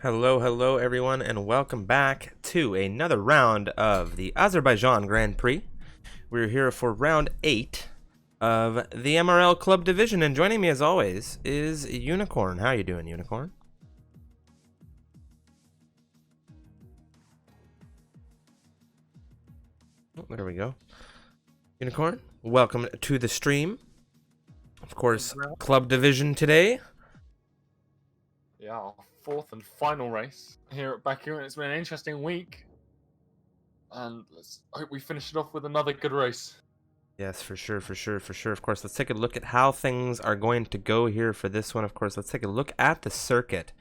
Hello, hello everyone, and welcome back to another round of the Azerbaijan Grand Prix. We're here for round 8 of the MRL Club division, and joining me as always is Unicorn. How you doing, Unicorn? Oh, there we go. Unicorn, welcome to the stream. Of course, club division today. Yeah, our fourth and final race here at Baku, and it's been an interesting week. And let's hope we finish it off with another good race. Yes, for sure. Of course, let's take a look at how things are going to go here for this one. Of course, let's take a look at the circuit.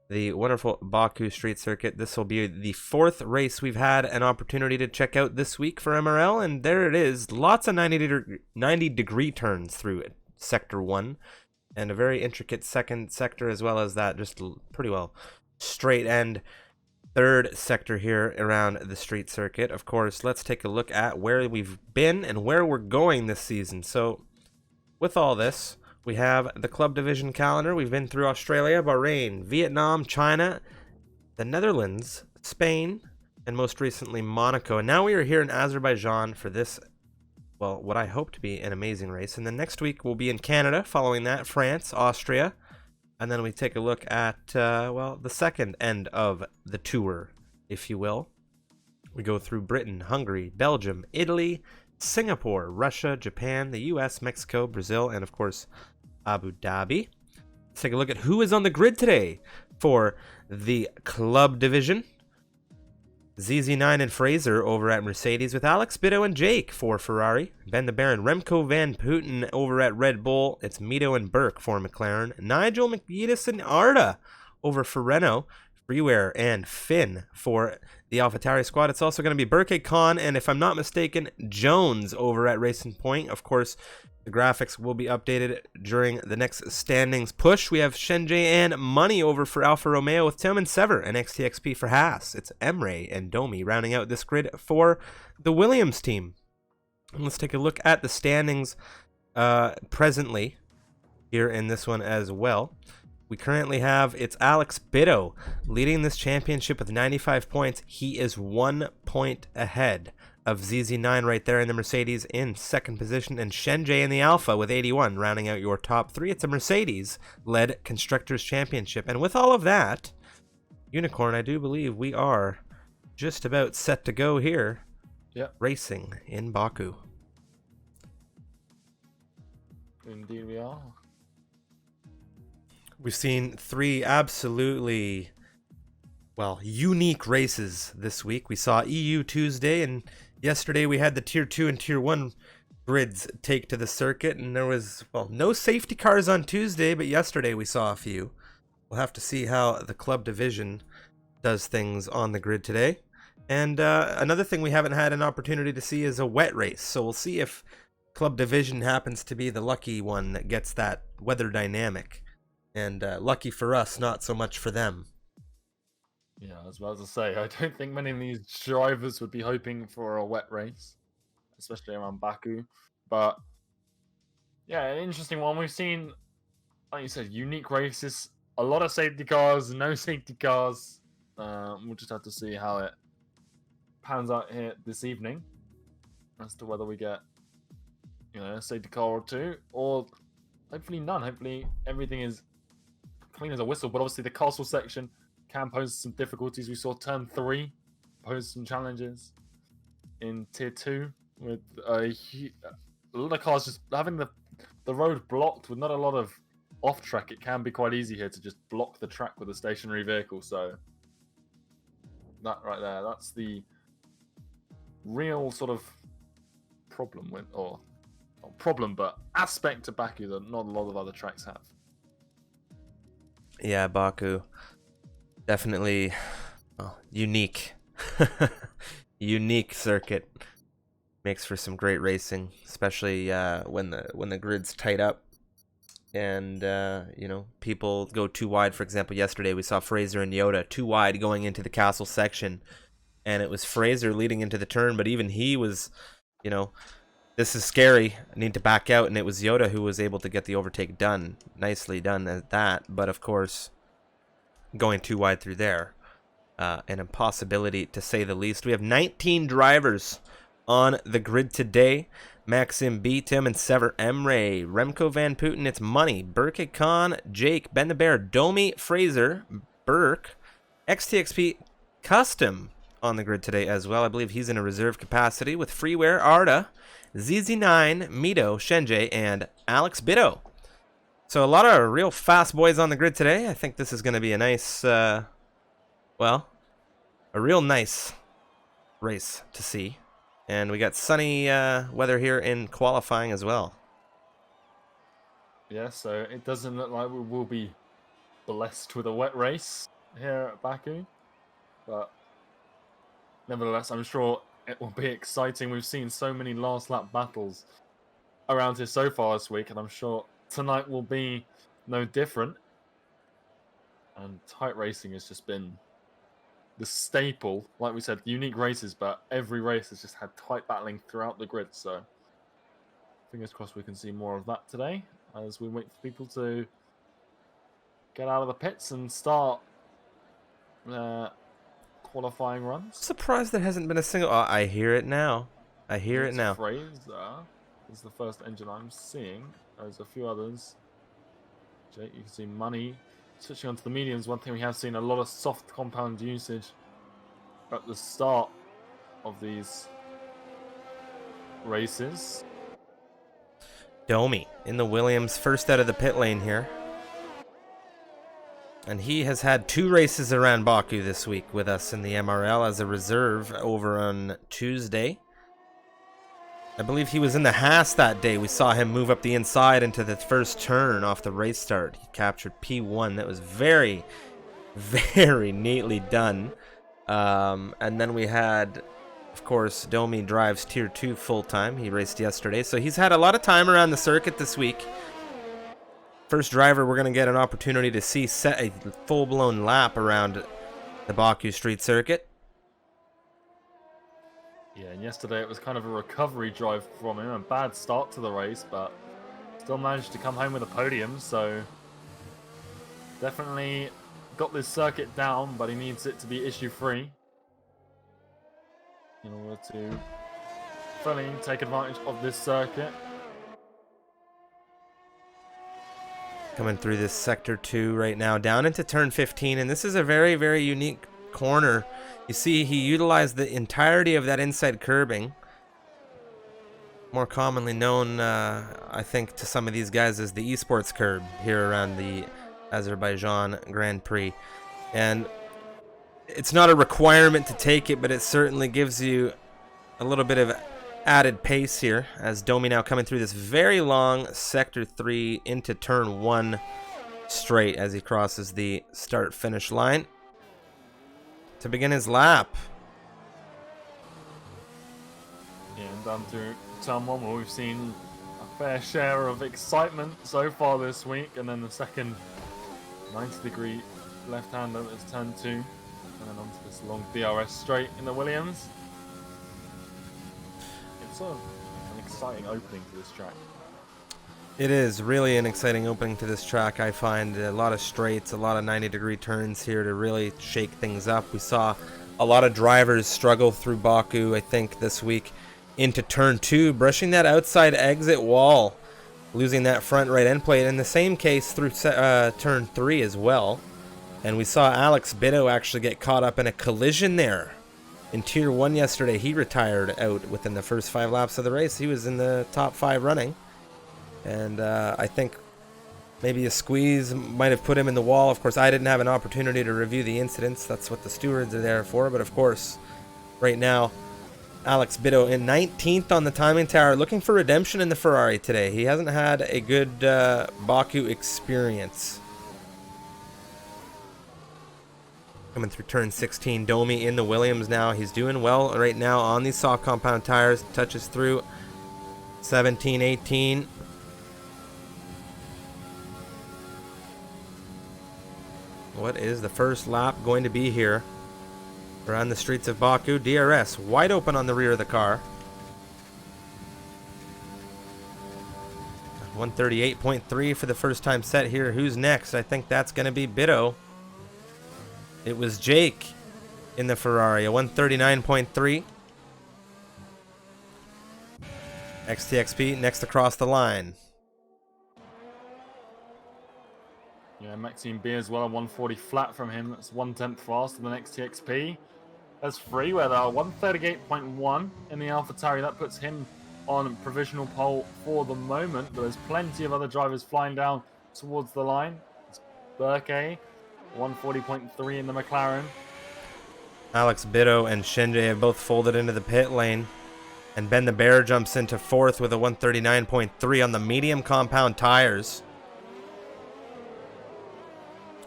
The wonderful Baku Street Circuit. This will be the 4th race we've had an opportunity to check out this week for MRL, and there it is. Lots of 90-degree turns through Sector 1, and a very intricate second sector as well as that, just pretty well straight end third sector here around the street circuit. Of course, let's take a look at where we've been and where we're going this season. So with all this, we have the club division calendar. We've been through Australia, Bahrain, Vietnam, China, the Netherlands, Spain, and most recently Monaco. And now we are here in Azerbaijan for this, well, what I hope to be an amazing race. And then next week we'll be in Canada, following that France, Austria, and then we take a look at, well, the second end of the tour, if you will. We go through Britain, Hungary, Belgium, Italy, Singapore, Russia, Japan, the US, Mexico, Brazil, and of course, Abu Dhabi. Let's take a look at who is on the grid today for the club division. ZZ9 and Fraser over at Mercedes, with Alex Bitto and Jake for Ferrari. Ben the Baron, Remco Van Putten over at Red Bull. It's Mito and Burke for McLaren. Nigel McGeedis and Arda over for Renault. Freeware and Finn for the AlphaTauri squad. It's also going to be Burke Khan and, if I'm not mistaken, Jones over at Racing Point. Of course, the graphics will be updated during the next standings push. We have Shenjie and Money over for Alfa Romeo, with Tim and Sever and XTXP for Haas. It's Emre and Domi rounding out this grid for the Williams team. And let's take a look at the standings presently here in this one as well. We currently have, it's Alex Bitto leading this championship with 95 points. He is 1 point ahead of ZZ9 right there in the Mercedes in second position, and Shenjie in the Alpha with 81, rounding out your top 3. It's a Mercedes-led Constructors' Championship. And with all of that, Unicorn, I do believe we are just about set to go here. Yep. Racing in Baku. Indeed we are. We've seen 3 absolutely, well, unique races this week. We saw EU Tuesday, and yesterday we had the Tier 2 and Tier 1 grids take to the circuit, and there was, well, no safety cars on Tuesday, but yesterday we saw a few. We'll have to see how the club division does things on the grid today. And another thing we haven't had an opportunity to see is a wet race, so we'll see if club division happens to be the lucky one that gets that weather dynamic. And lucky for us, not so much for them. Yeah, I was about to say, I don't think many of these drivers would be hoping for a wet race, especially around Baku. But yeah, an interesting one. We've seen, like you said, unique races, a lot of safety cars, no safety cars. We'll just have to see how it pans out here this evening as to whether we get, a safety car or 2, or hopefully none. Hopefully everything is clean as a whistle. But obviously the castle section can pose some difficulties. We saw turn 3 pose some challenges in tier 2 with a lot of cars just having the road blocked with not a lot of off track. It can be quite easy here to just block the track with a stationary vehicle. So that right there, that's the real sort of problem with, or not problem, but aspect to Baku that not a lot of other tracks have. Yeah, Baku, definitely, well, unique. Unique circuit. Makes for some great racing, especially when the grid's tight up and people go too wide. For example, yesterday we saw Fraser and Yoda too wide going into the castle section, and it was Fraser leading into the turn, but even he was, this is scary, I need to back out, and it was Yoda who was able to get the overtake done. Nicely done at that, but of course, going too wide through there. An impossibility to say the least. We have 19 drivers on the grid today. Maxim B, Tim, and Sever Emre, Remco Van Putten, it's Money, Burke Khan, Jake, Ben the Bear, Domi, Fraser, Burke, XTXP Custom on the grid today as well. I believe he's in a reserve capacity with Freeware, Arda, ZZ9, Mito, Shenjay, and Alex Bitto. So a lot of real fast boys on the grid today. I think this is going to be a nice, well, a real nice race to see. And we got sunny weather here in qualifying as well. Yeah, so it doesn't look like we will be blessed with a wet race here at Baku. But nevertheless, I'm sure it will be exciting. We've seen so many last lap battles around here so far this week, and I'm sure tonight will be no different. And tight racing has just been the staple, like we said, unique races, but every race has just had tight battling throughout the grid. So fingers crossed we can see more of that today as we wait for people to get out of the pits and start qualifying runs. Surprised there hasn't been a single... Oh, I hear it now. I hear it now. Fraser is the first engine I'm seeing. There's a few others. Jake, you can see Money. Switching onto the mediums, one thing we have seen a lot of soft compound usage at the start of these races. Domi in the Williams, first out of the pit lane here. And he has had 2 races around Baku this week with us in the MRL as a reserve over on Tuesday. I believe he was in the Haas that day. We saw him move up the inside into the first turn off the race start. He captured P1. That was very, very neatly done. And then we had, of course, Domi drives Tier 2 full-time. He raced yesterday. So he's had a lot of time around the circuit this week. First driver we're going to get an opportunity to see set a full-blown lap around the Baku street circuit. Yeah, and yesterday it was kind of a recovery drive from him. A bad start to the race, but still managed to come home with a podium. So definitely got this circuit down, but he needs it to be issue-free in order to fully take advantage of this circuit. Coming through this sector 2 right now, down into turn 15, and this is a very, very unique corner. You see, he utilized the entirety of that inside curbing, more commonly known, I think, to some of these guys as the esports curb here around the Azerbaijan Grand Prix. And it's not a requirement to take it, but it certainly gives you a little bit of added pace here as Domi now coming through this very long sector 3 into turn 1 straight as he crosses the start finish line to begin his lap. Yeah, and down through turn 1 where we've seen a fair share of excitement so far this week, and then the second 90-degree left-hander is turn 2, and then onto this long DRS straight in the Williams. It's an exciting opening to this track. It is really an exciting opening to this track. I find a lot of straights, a lot of 90-degree turns here to really shake things up. We saw a lot of drivers struggle through Baku, I think, this week into turn 2, brushing that outside exit wall, losing that front right end plate. In the same case through turn 3 as well. And we saw Alex Bitto actually get caught up in a collision there. In Tier 1 yesterday, he retired out within the first 5 laps of the race. He was in the top 5 running. And I think maybe a squeeze might have put him in the wall. Of course, I didn't have an opportunity to review the incidents. That's what the stewards are there for. But of course, right now, Alex Bitto in 19th on the timing tower, looking for redemption in the Ferrari today. He hasn't had a good Baku experience. Coming through turn 16, Domi in the Williams now. He's doing well right now on these soft compound tires. Touches through 17, 18. What is the first lap going to be here around the streets of Baku? DRS wide open on the rear of the car. 138.3 for the first time set here. Who's next? I think that's going to be Bitto. It was Jake in the Ferrari, a 139.3. XTXP next across the line. Yeah, Maxime B as well, 140 flat from him. That's 1/10 faster than XTXP. That's free, where they are 138.1 in the AlphaTauri. That puts him on provisional pole for the moment, but there's plenty of other drivers flying down towards the line. It's Burke, 140.3 in the McLaren. Alex Bitto and Shinji have both folded into the pit lane. And Ben the Bear jumps into 4th with a 139.3 on the medium compound tires.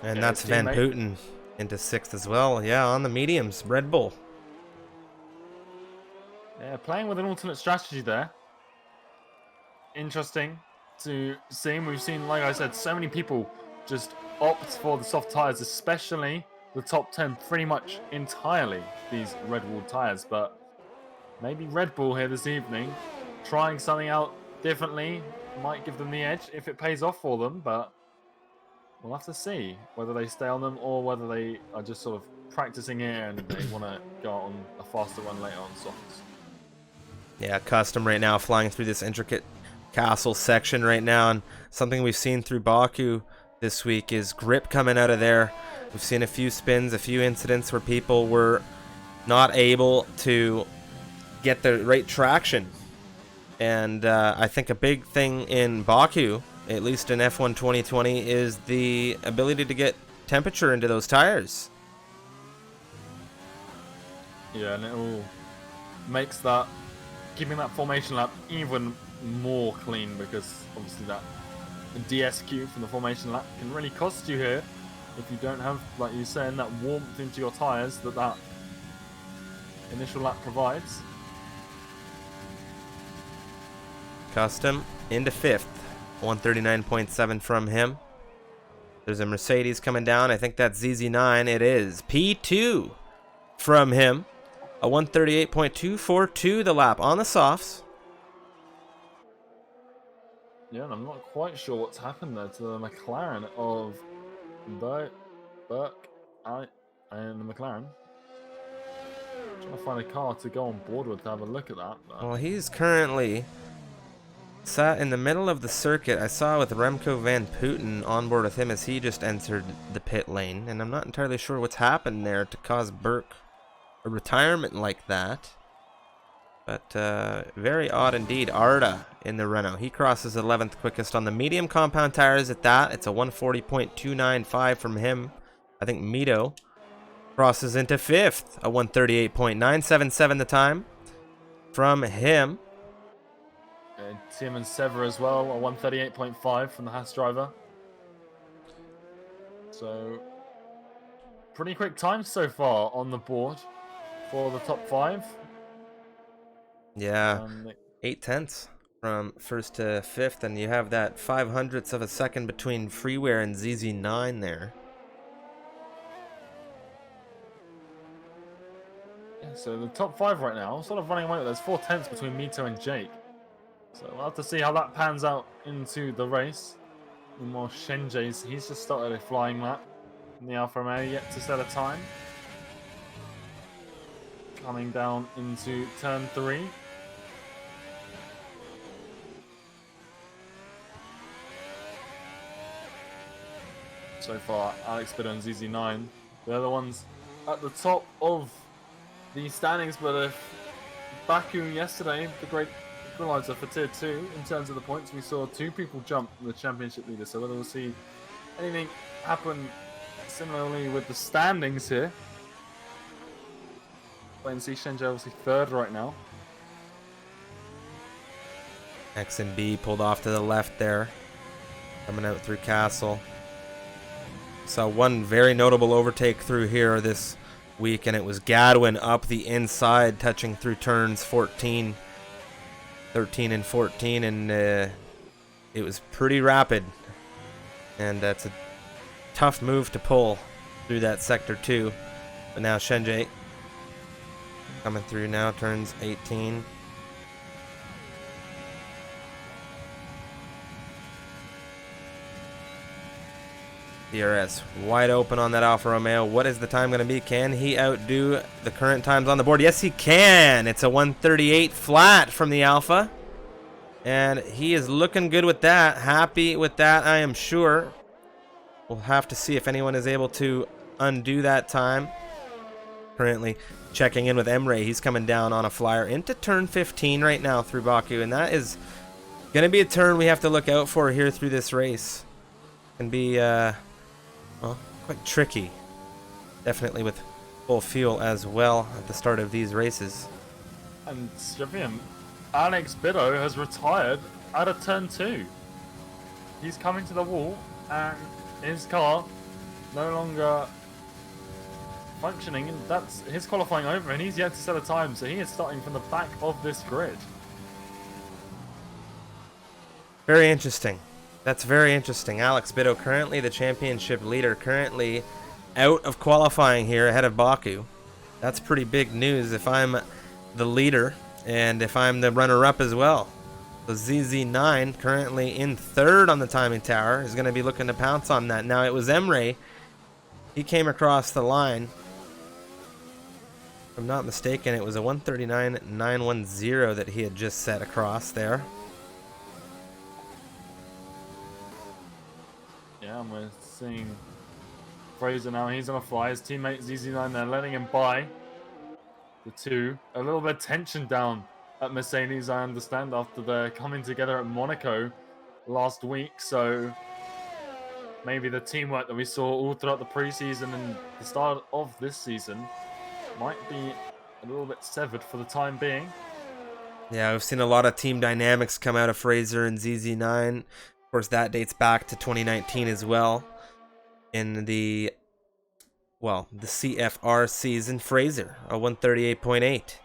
And Yeah, that's Van Putten into 6th as well. Yeah, on the mediums, Red Bull. Yeah, playing with an alternate strategy there. Interesting to see. We've seen, like I said, so many people just opt for the soft tires, especially the top 10, pretty much entirely these Red Bull tires. But maybe Red Bull here this evening, trying something out differently, might give them the edge if it pays off for them. But we'll have to see whether they stay on them or whether they are just sort of practicing it and they want to go on a faster run later on softs. Yeah, Custom right now flying through this intricate castle section right now. And something we've seen through Baku this week is grip coming out of there. We've seen a few spins, a few incidents where people were not able to get the right traction. And I think a big thing in Baku, at least in F1 2020, is the ability to get temperature into those tires. Yeah, and it all makes that, keeping that formation lap even more clean, because obviously that DSQ from the formation lap can really cost you here if you don't have, like you saying, that warmth into your tires that initial lap provides. Custom into 5th, 139.7 from him. There's a Mercedes coming down. I think that's ZZ9. It is P2 from him, a 138.242 the lap on the softs. Yeah, and I'm not quite sure what's happened there to the McLaren of Burke and the McLaren. Trying to find a car to go on board with to have a look at that. But Well, he's currently sat in the middle of the circuit. I saw with Remco Van Putten on board with him as he just entered the pit lane, and I'm not entirely sure what's happened there to cause Burke a retirement like that. But very odd indeed. Arda in the Renault. He crosses 11th quickest on the medium compound tires at that. It's a 140.295 from him. I think Mito crosses into 5th, a 138.977 the time from him. and Tim and Sever as well, a 138.5 from the Haas driver. So pretty quick time so far on the board for the top 5. Yeah, 8/10 from 1st to 5th, and you have that 0.05 of a second between Freeware and ZZ9 there. Yeah, so the top 5 right now, sort of running away. There's 4/10 between Mito and Jake. So we'll have to see how that pans out into the race. Meanwhile, Shenjay's, he's just started a flying lap in the Alfa Romeo, yet to set a time. Coming down into turn 3. So far, Alex Bitter and ZZ9, they're the ones at the top of the standings. But if Baku yesterday, the great equaliser for Tier 2 in terms of the points, we saw 2 people jump the championship leader. So whether we'll see anything happen similarly with the standings here. Wait and see. Shenjay obviously 3rd right now. X and B pulled off to the left there, coming out through Castle. So one very notable overtake through here this week, and it was Gadwin up the inside, touching through turns 13 and 14, and it was pretty rapid. And that's a tough move to pull through that sector too. But now Shenjay coming through now, turns 18. DRS wide open on that Alfa Romeo. What is the time going to be? Can he outdo the current times on the board? Yes, he can. It's a 138 flat from the Alfa. And he is looking good with that. Happy with that, I am sure. We'll have to see if anyone is able to undo that time. Currently checking in with Emre. He's coming down on a flyer into turn 15 right now through Baku. And that is going to be a turn we have to look out for here through this race. Can be, well, quite tricky. Definitely with full fuel as well at the start of these races. And Strifium, Alex Biddo has retired out of turn 2. He's coming to the wall and his car no longer functioning, and that's his qualifying over, and he's yet to set a time, so he is starting from the back of this grid. Very interesting. That's very interesting. Alex Biddo, currently the championship leader, currently out of qualifying here ahead of Baku. That's pretty big news if I'm the leader and if I'm the runner-up as well. So ZZ9, currently in third on the timing tower, is going to be looking to pounce on that. Now, it was Emre. He came across the line. If I'm not mistaken, it was a 139.910 that he had just set across there. Yeah, and we're seeing Fraser now. He's on a fly. His teammate ZZ9 there, letting him by the 2. A little bit of tension down at Mercedes, I understand, after they're coming together at Monaco last week. So maybe the teamwork that we saw all throughout the preseason and the start of this season might be a little bit severed for the time being. Yeah, we've seen a lot of team dynamics come out of Fraser and ZZ9. Of course, that dates back to 2019 as well. In the, well, the CFR season, Fraser, a 138.8.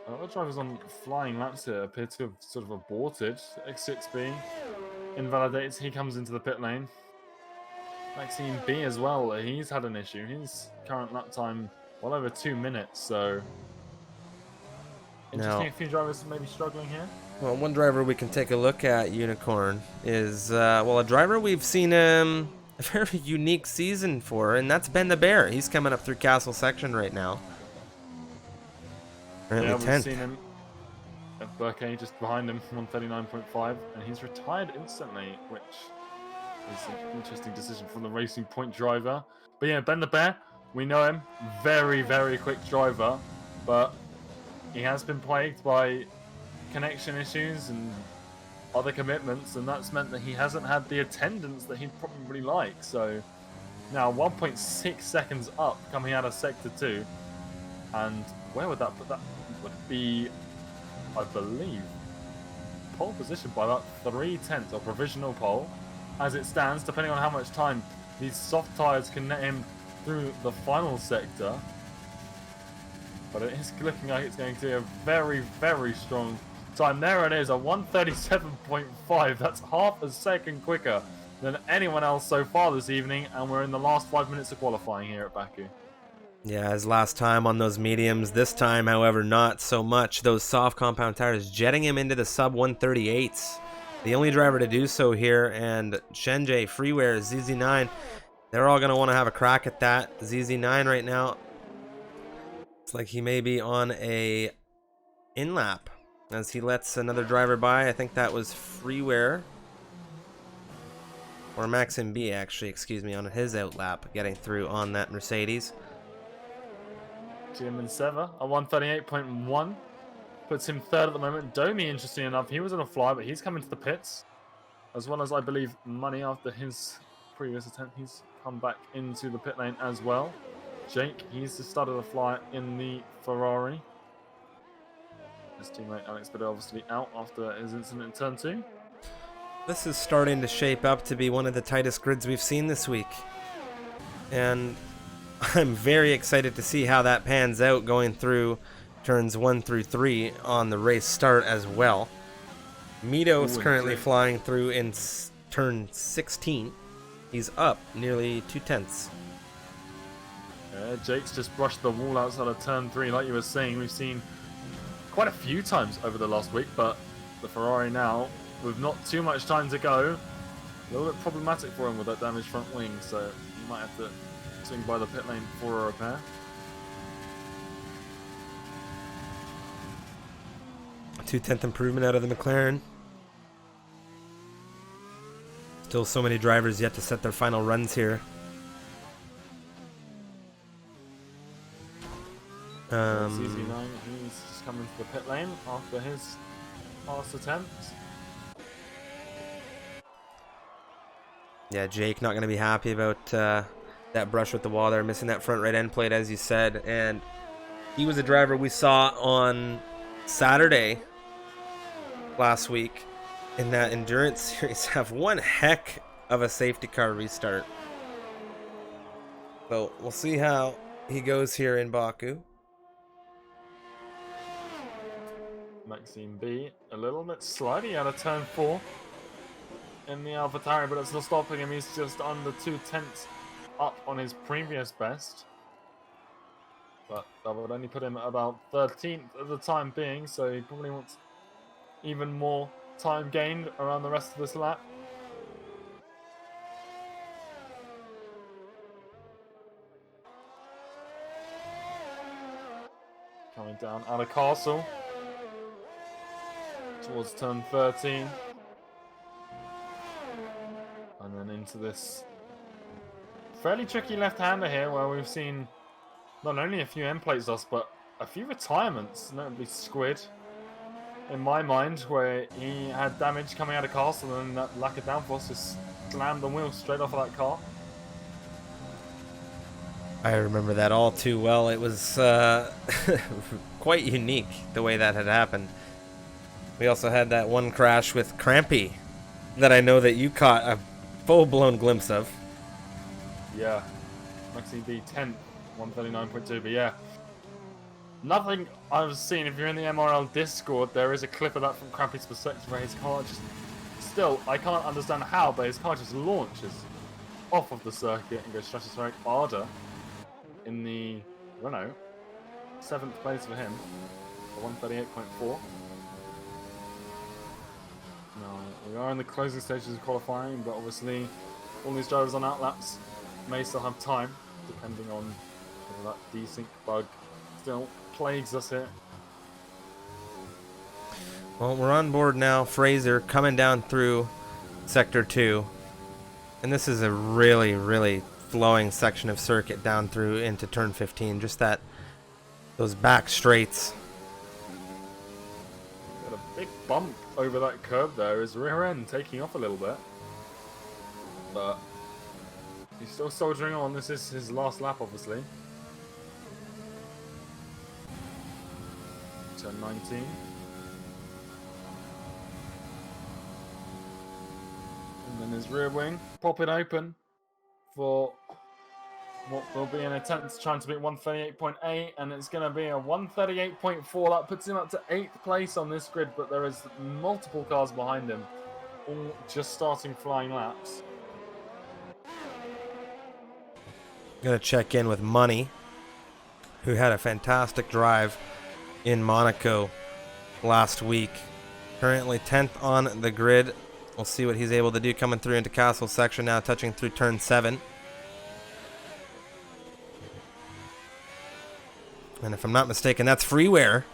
A lot of drivers on flying laps here appear to have sort of aborted. X6B invalidates. He comes into the pit lane. Maxime B as well. He's had an issue. His current lap time well over 2 minutes. So interesting. Now, A few drivers maybe struggling here. well, one driver we can take a look at, Unicorn, is well, a driver we've seen a very unique season for, and that's Ben the Bear. He's coming up through Castle Section right now. Yeah, we've 10th. seen him at Burkay just behind him, 139.5, and he's retired instantly, which is an interesting decision from the Racing Point driver. But yeah, Ben the Bear, we know him, very, very quick driver, but he has been plagued by connection issues and other commitments, and that's meant that he hasn't had the attendance that he'd probably like. So now 1.6 seconds up coming out of Sector 2, and where would that put that? Would be, I believe, pole position by about 3/10 or provisional pole. As it stands, depending on how much time these soft tyres can net him through the final sector. But it is looking like it's going to be a very, very strong time. There it is, a 137.5. That's half a second quicker than anyone else so far this evening, and we're in the last 5 minutes of qualifying here at Baku. Yeah, his last time on those mediums. This time, however, not so much. Those soft compound tires jetting him into the sub 138s. The only driver to do so here, and Shenjay, Freeware, ZZ9, they're all going to want to have a crack at that. ZZ9 right now, it's like he may be on a in-lap as he lets another driver by. I think that was Freeware. Or Maxim B, actually, excuse me, on his outlap, getting through on that Mercedes. Jim and Seva, a 138.1. Puts him third at the moment. Domi, interesting enough, he was on a fly, but he's coming to the pits. As well as, I believe, Money after his previous attempt. He's come back into the pit lane as well. Jake, he's just started a fly in the Ferrari. His teammate Alex Biddo obviously out after his incident in turn 2. This is starting to shape up to be one of the tightest grids we've seen this week. And I'm very excited to see how that pans out going through turns 1 through 3 on the race start as well. Mito's currently flying through in turn 16. He's up nearly 2/10. Jake's just brushed the wall outside of turn 3, like you were saying. We've seen quite a few times over the last week, but the Ferrari now, with not too much time to go, a little bit problematic for him with that damaged front wing, so he might have to swing by the pit lane for a repair. A 2/10 improvement out of the McLaren. Still so many drivers yet to set their final runs here. CZ9, he's just coming to the pit lane after his last attempt. Yeah, Jake not going to be happy about that brush with the wall there, missing that front right end plate, as you said. And he was a driver we saw on Saturday last week in that endurance series have one heck of a safety car restart. So we'll see how he goes here in Baku. Maxime B, a little bit slidey out of turn 4 in the AlphaTauri, but it's not stopping him. He's just under 2/10 up on his previous best. But that would only put him at about 13th at the time being, so he probably wants even more time gained around the rest of this lap. Coming down out of Castle towards turn 13. And then into this fairly tricky left-hander here, where we've seen not only a few end plates lost, but a few retirements, notably Squid, in my mind, where he had damage coming out of Castle, and that lack of downforce just slammed the wheel straight off of that car. I remember that all too well. It was quite unique the way that had happened. We also had that one crash with Crampy that I know that you caught a full-blown glimpse of. Yeah, Maxine B 10th, 139.2, but yeah. Nothing I've seen. If you're in the MRL Discord, there is a clip of that from Crampy's perspective where his car just... Still, I can't understand how, but his car just launches off of the circuit and goes stratospheric harder in the Renault. 7th place for him, for 138.4. Now, we are in the closing stages of qualifying, but obviously all these drivers on outlaps may still have time, depending on whether that desync bug still plagues us here. Well, we're on board now. Fraser coming down through Sector 2. And this is a really, really flowing section of circuit down through into turn 15. Just those back straights. Got a big bump over that curb there. His rear end taking off a little bit. But he's still soldiering on. This is his last lap, obviously. Turn 19. And then his rear wing, pop it open for what will be an attempt to try to beat 138.8, and it's going to be a 138.4. That puts him up to 8th place on this grid, but there is multiple cars behind him, all just starting flying laps. Gonna check in with Money, who had a fantastic drive in Monaco last week. Currently 10th on the grid. We'll see what he's able to do coming through into Castle section now, touching through turn 7. And if I'm not mistaken, that's Freeware,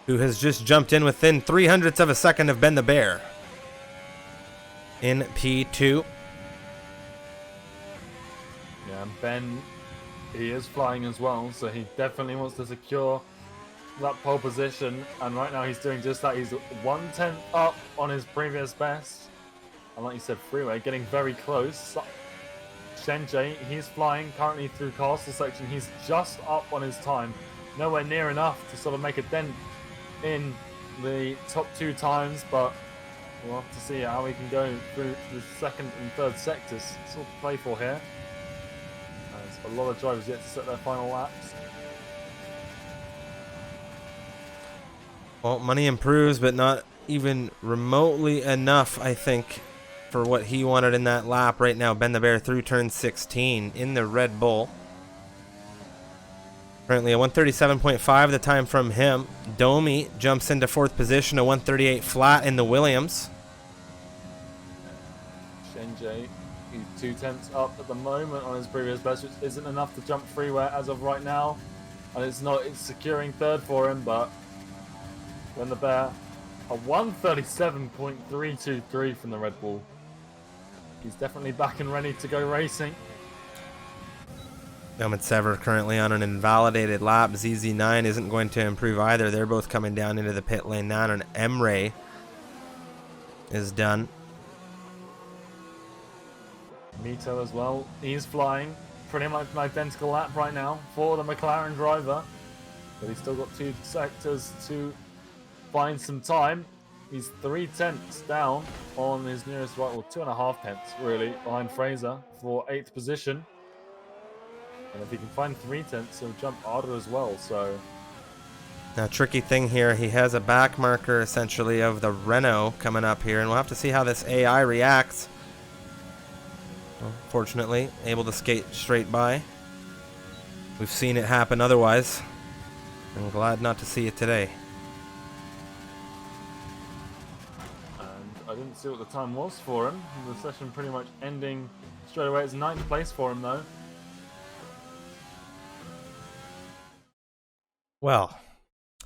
who has just jumped in within 0.03 of a second of Ben the Bear in P2. Yeah, and Ben, he is flying as well, so he definitely wants to secure that pole position, and right now he's doing just that. He's 1/10 up on his previous best, and like you said, Freeway getting very close. Shenjay, he's flying currently through Castle section. He's just up on his time, nowhere near enough to sort of make a dent in the top 2 times, but we'll have to see how he can go through the 2nd and 3rd sectors. It's all to play for here. There's a lot of drivers yet to set their final laps. Well, Money improves, but not even remotely enough, I think, for what he wanted in that lap right now. Ben the Bear through turn 16 in the Red Bull. Currently a 137.5 the time from him. Domi jumps into 4th position, a 138 flat in the Williams. Shenjay, he's 2/10 up at the moment on his previous best, which isn't enough to jump freeware as of right now. And it's securing 3rd for him, but when the Bear, a 137.323 from the Red Bull. He's definitely back and ready to go racing. Sever currently on an invalidated lap. ZZ9 isn't going to improve either. They're both coming down into the pit lane now, and MRL is done. Mito as well. He's flying pretty much an identical lap right now for the McLaren driver. But he's still got 2 sectors to find some time. He's 3/10 down on his nearest rival, 2.5 tenths really behind Fraser for 8th position. And if he can find 3/10, he'll jump harder as well. So now, tricky thing here, he has a back marker essentially of the Renault coming up here, and we'll have to see how this AI reacts. Well, fortunately, able to skate straight by. We've seen it happen otherwise. I'm glad not to see it today. And I didn't see what the time was for him. The session pretty much ending straight away. It's 9th place for him though. Well,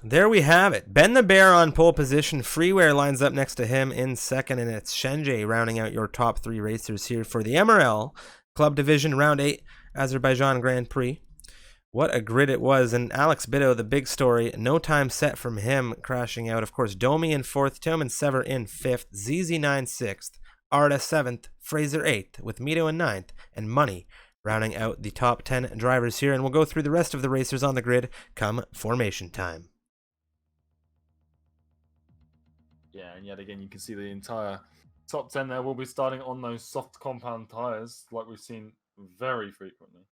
there we have it. Ben the Bear on pole position. Freeware lines up next to him in 2nd, and it's Shenjay rounding out your top 3 racers here for the MRL Club Division Round 8 Azerbaijan Grand Prix. What a grid it was, and Alex Biddo, the big story, no time set from him crashing out. Of course, Domi in 4th, Tillman Sever in 5th, ZZ9 6th, Arda 7th, Fraser 8th, with Mito in 9th, and Money rounding out the top 10 drivers here, and we'll go through the rest of the racers on the grid come formation time. Yeah, and yet again, you can see the entire top 10 there will be starting on those soft compound tires, like we've seen very frequently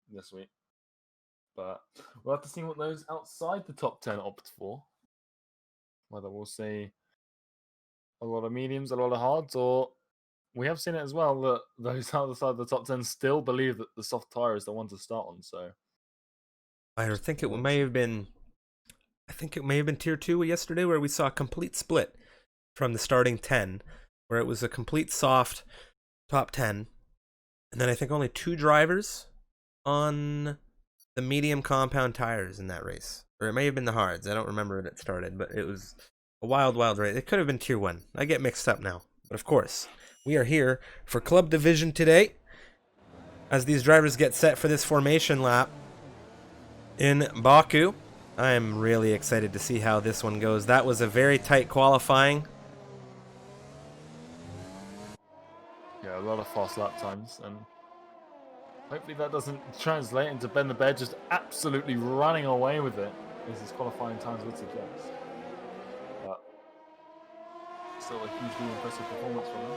this week. But we'll have to see what those outside the top 10 opt for. Whether we'll see a lot of mediums, a lot of hards, or we have seen it as well that those outside the top 10 still believe that the soft tire is the one to start on. So I think it may have been tier 2 yesterday where we saw a complete split from the starting 10, where it was a complete soft top 10, and then I think only 2 drivers on the medium compound tires in that race, or it may have been the hards. I don't remember when it started, but it was a wild race. It could have been tier 1. I get mixed up now, but of course we are here for Club Division today as these drivers get set for this formation lap in Baku. I'm really excited to see how this one goes. That was a very tight qualifying. yeah, a lot of fast lap times, and hopefully that doesn't translate into Ben the Bear just absolutely running away with it, as his qualifying times would suggest. But still a hugely impressive performance from him.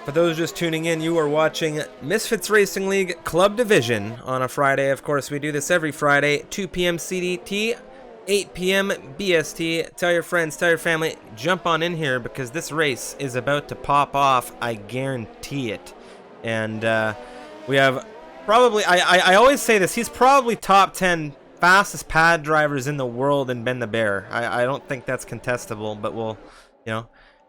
For those just tuning in, you are watching Misfits Racing League Club Division on a Friday. Of course, we do this every Friday, 2 p.m. CDT, 8 p.m. BST. Tell your friends, tell your family, jump on in here because this race is about to pop off. I guarantee it. And we have probably, I always say this, he's probably top 10 fastest pad drivers in the world in Ben the Bear. I don't think that's contestable, but we'll,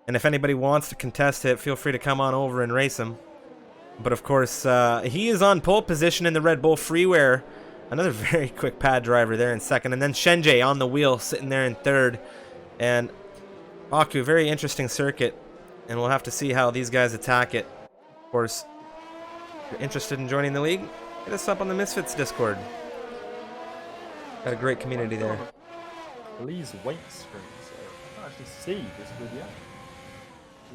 and if anybody wants to contest it, feel free to come on over and race him. But of course, he is on pole position in the Red Bull Freeware. Another very quick pad driver there in 2nd. And then Shenjay on the wheel sitting there in 3rd. And Baku, very interesting circuit. And we'll have to see how these guys attack it. Of course, if you're interested in joining the league, hit us up on the Misfits Discord. Got a great community there. Please wait screen, so I can't actually see this video.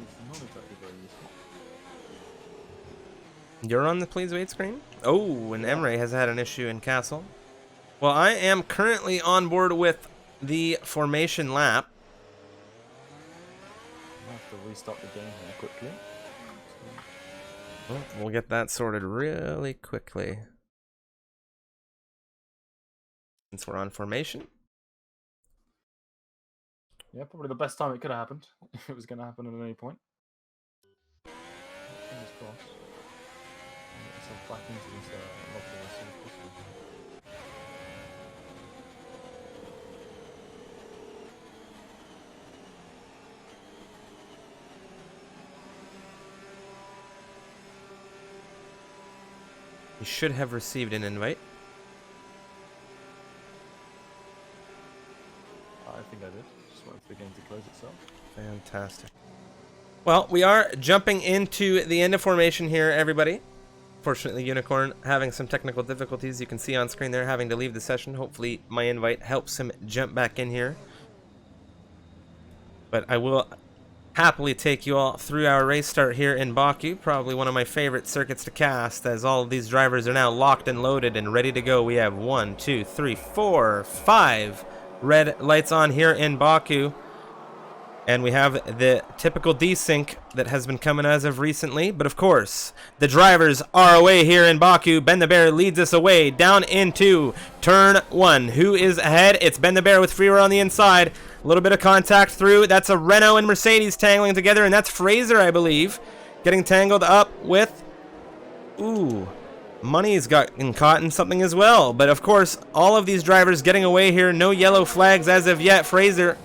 It's not exactly very useful. You're on the please wait screen? Oh, and MRL has had an issue in Castle. Well, I am currently on board with the formation lap. I'll have to restart the game here quickly. Well, we'll get that sorted really quickly. Since we're on formation. Yeah, probably the best time it could have happened, if it was going to happen at any point. Fingers crossed. Get myself back into this lovely as soon as possible. You should have received an invite. I think I did. Just wait for the game to close itself. Fantastic. Well, we are jumping into the end of formation here, everybody. Fortunately, Unicorn having some technical difficulties. You can see on screen there having to leave the session. Hopefully, my invite helps him jump back in here. But I will happily take you all through our race start here in Baku. Probably one of my favorite circuits to cast, as all of these drivers are now locked and loaded and ready to go. We have 1, 2, 3, 4, 5 red lights on here in Baku. And we have the typical desync that has been coming as of recently. But of course, the drivers are away here in Baku. Ben the Bear leads us away down into turn 1. Who is ahead? It's Ben the Bear with Freeware on the inside. A little bit of contact through. That's a Renault and Mercedes tangling together. And that's Fraser, I believe, getting tangled up with... Ooh, Money's gotten caught in something as well. But of course, all of these drivers getting away here. No yellow flags as of yet. Fraser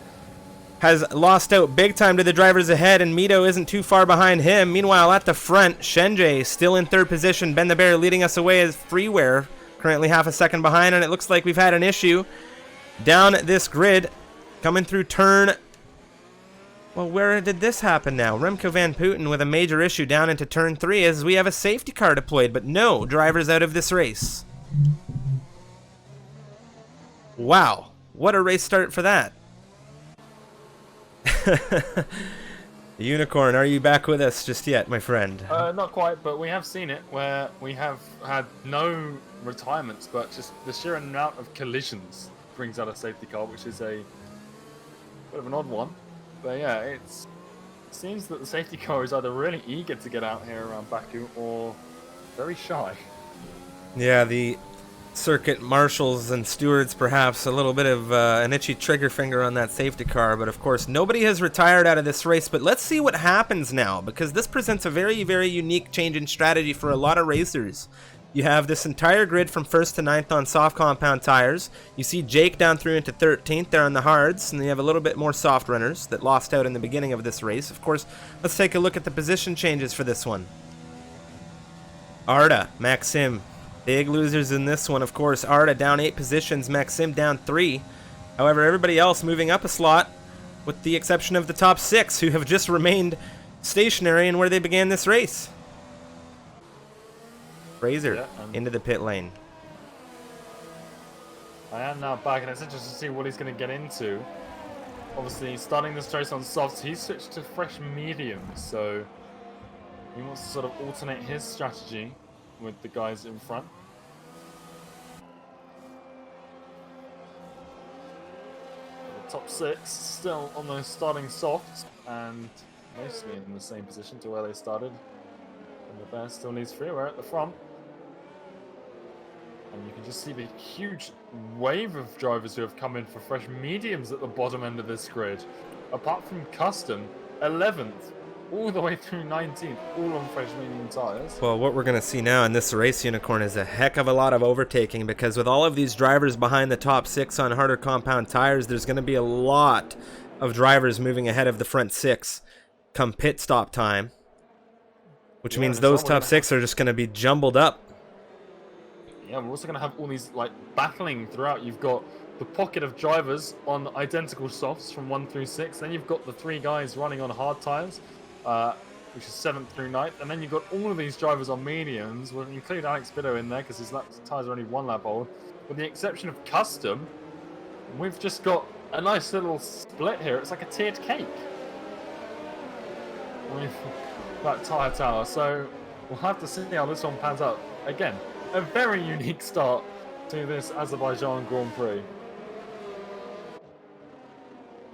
has lost out big time to the drivers ahead, and Mito isn't too far behind him. Meanwhile, at the front, Shenjay still in third position. Ben the Bear leading us away as Freeware, currently half a second behind, and it looks like we've had an issue down this grid, coming through turn... Well, where did this happen now? Remco Van Putten with a major issue down into turn 3 as we have a safety car deployed, but no drivers out of this race. Wow, what a race start for that. Unicorn, are you back with us just yet, my friend? Not quite, but we have seen it where we have had no retirements, but just the sheer amount of collisions brings out a safety car, which is a bit of an odd one. But yeah, it seems that the safety car is either really eager to get out here around Baku or very shy. Yeah, the circuit marshals and stewards perhaps a little bit of an itchy trigger finger on that safety car, but of course nobody has retired out of this race. But let's see what happens now, because this presents a very, very unique change in strategy for a lot of racers. You have this entire grid from 1st to 9th on soft compound tires. You see Jake down through into 13th there on the hards, and you have a little bit more soft runners that lost out in the beginning of this race. Of course, let's take a look at the position changes for this one. Arda, Maxim, big losers in this one, of course. Arda down 8 positions, Maxim down 3. However, everybody else moving up a slot, with the exception of the top 6, who have just remained stationary in where they began this race. Fraser into the pit lane. I am now back, and it's interesting to see what he's going to get into. Obviously, starting this race on softs, he switched to fresh mediums, so he wants to sort of alternate his strategy with the guys in front. The top 6 still on those starting softs, and mostly in the same position to where they started. And the Bear still needs Freeware at the front. And you can just see the huge wave of drivers who have come in for fresh mediums at the bottom end of this grid. Apart from Custom, 11th, all the way through 19th, all on fresh medium tires. Well, what we're going to see now in this race, Unicorn, is a heck of a lot of overtaking, because with all of these drivers behind the top 6 on harder compound tires, there's going to be a lot of drivers moving ahead of the front 6 come pit stop time, which means those top 6 are just going to be jumbled up. Yeah, we're also going to have all these like battling throughout. You've got the pocket of drivers on identical softs from 1 through 6. Then you've got the 3 guys running on hard tires, which is 7th through 9th. And then you've got all of these drivers on mediums. We'll include Alex Bido in there because his tires are only 1 lap old. With the exception of Custom, we've just got a nice little split here. It's like a tiered cake with that tire tower. So we'll have to see how this one pans out. Again, a very unique start to this Azerbaijan Grand Prix.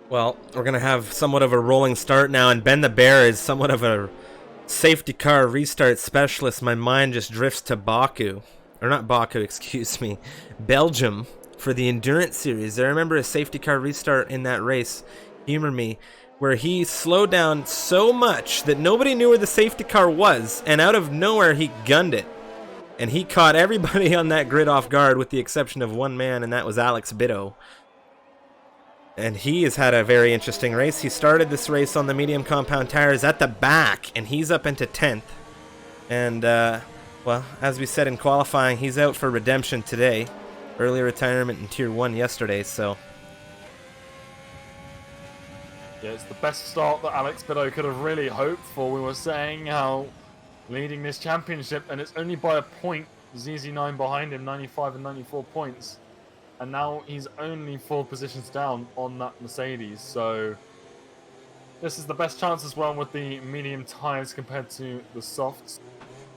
Well, we're going to have somewhat of a rolling start now, and Ben the Bear is somewhat of a safety car restart specialist. My mind just drifts to Baku. Or not Baku, excuse me. Belgium for the Endurance Series. I remember a safety car restart in that race, humor me, where he slowed down so much that nobody knew where the safety car was, and out of nowhere he gunned it. And he caught everybody on that grid off guard with the exception of one man, and that was Alex Bido. And he has had a very interesting race. He started this race on the medium compound tires at the back, and he's up into 10th. And Well, as we said in qualifying, he's out for redemption today. Early retirement in Tier 1 yesterday, so... Yeah, it's the best start that Alex Bido could have really hoped for. We were saying how leading this championship, and it's only by a point. ZZ9 behind him, 95 and 94 points. And now he's only 4 positions down on that Mercedes. So this is the best chance as well with the medium tyres compared to the softs.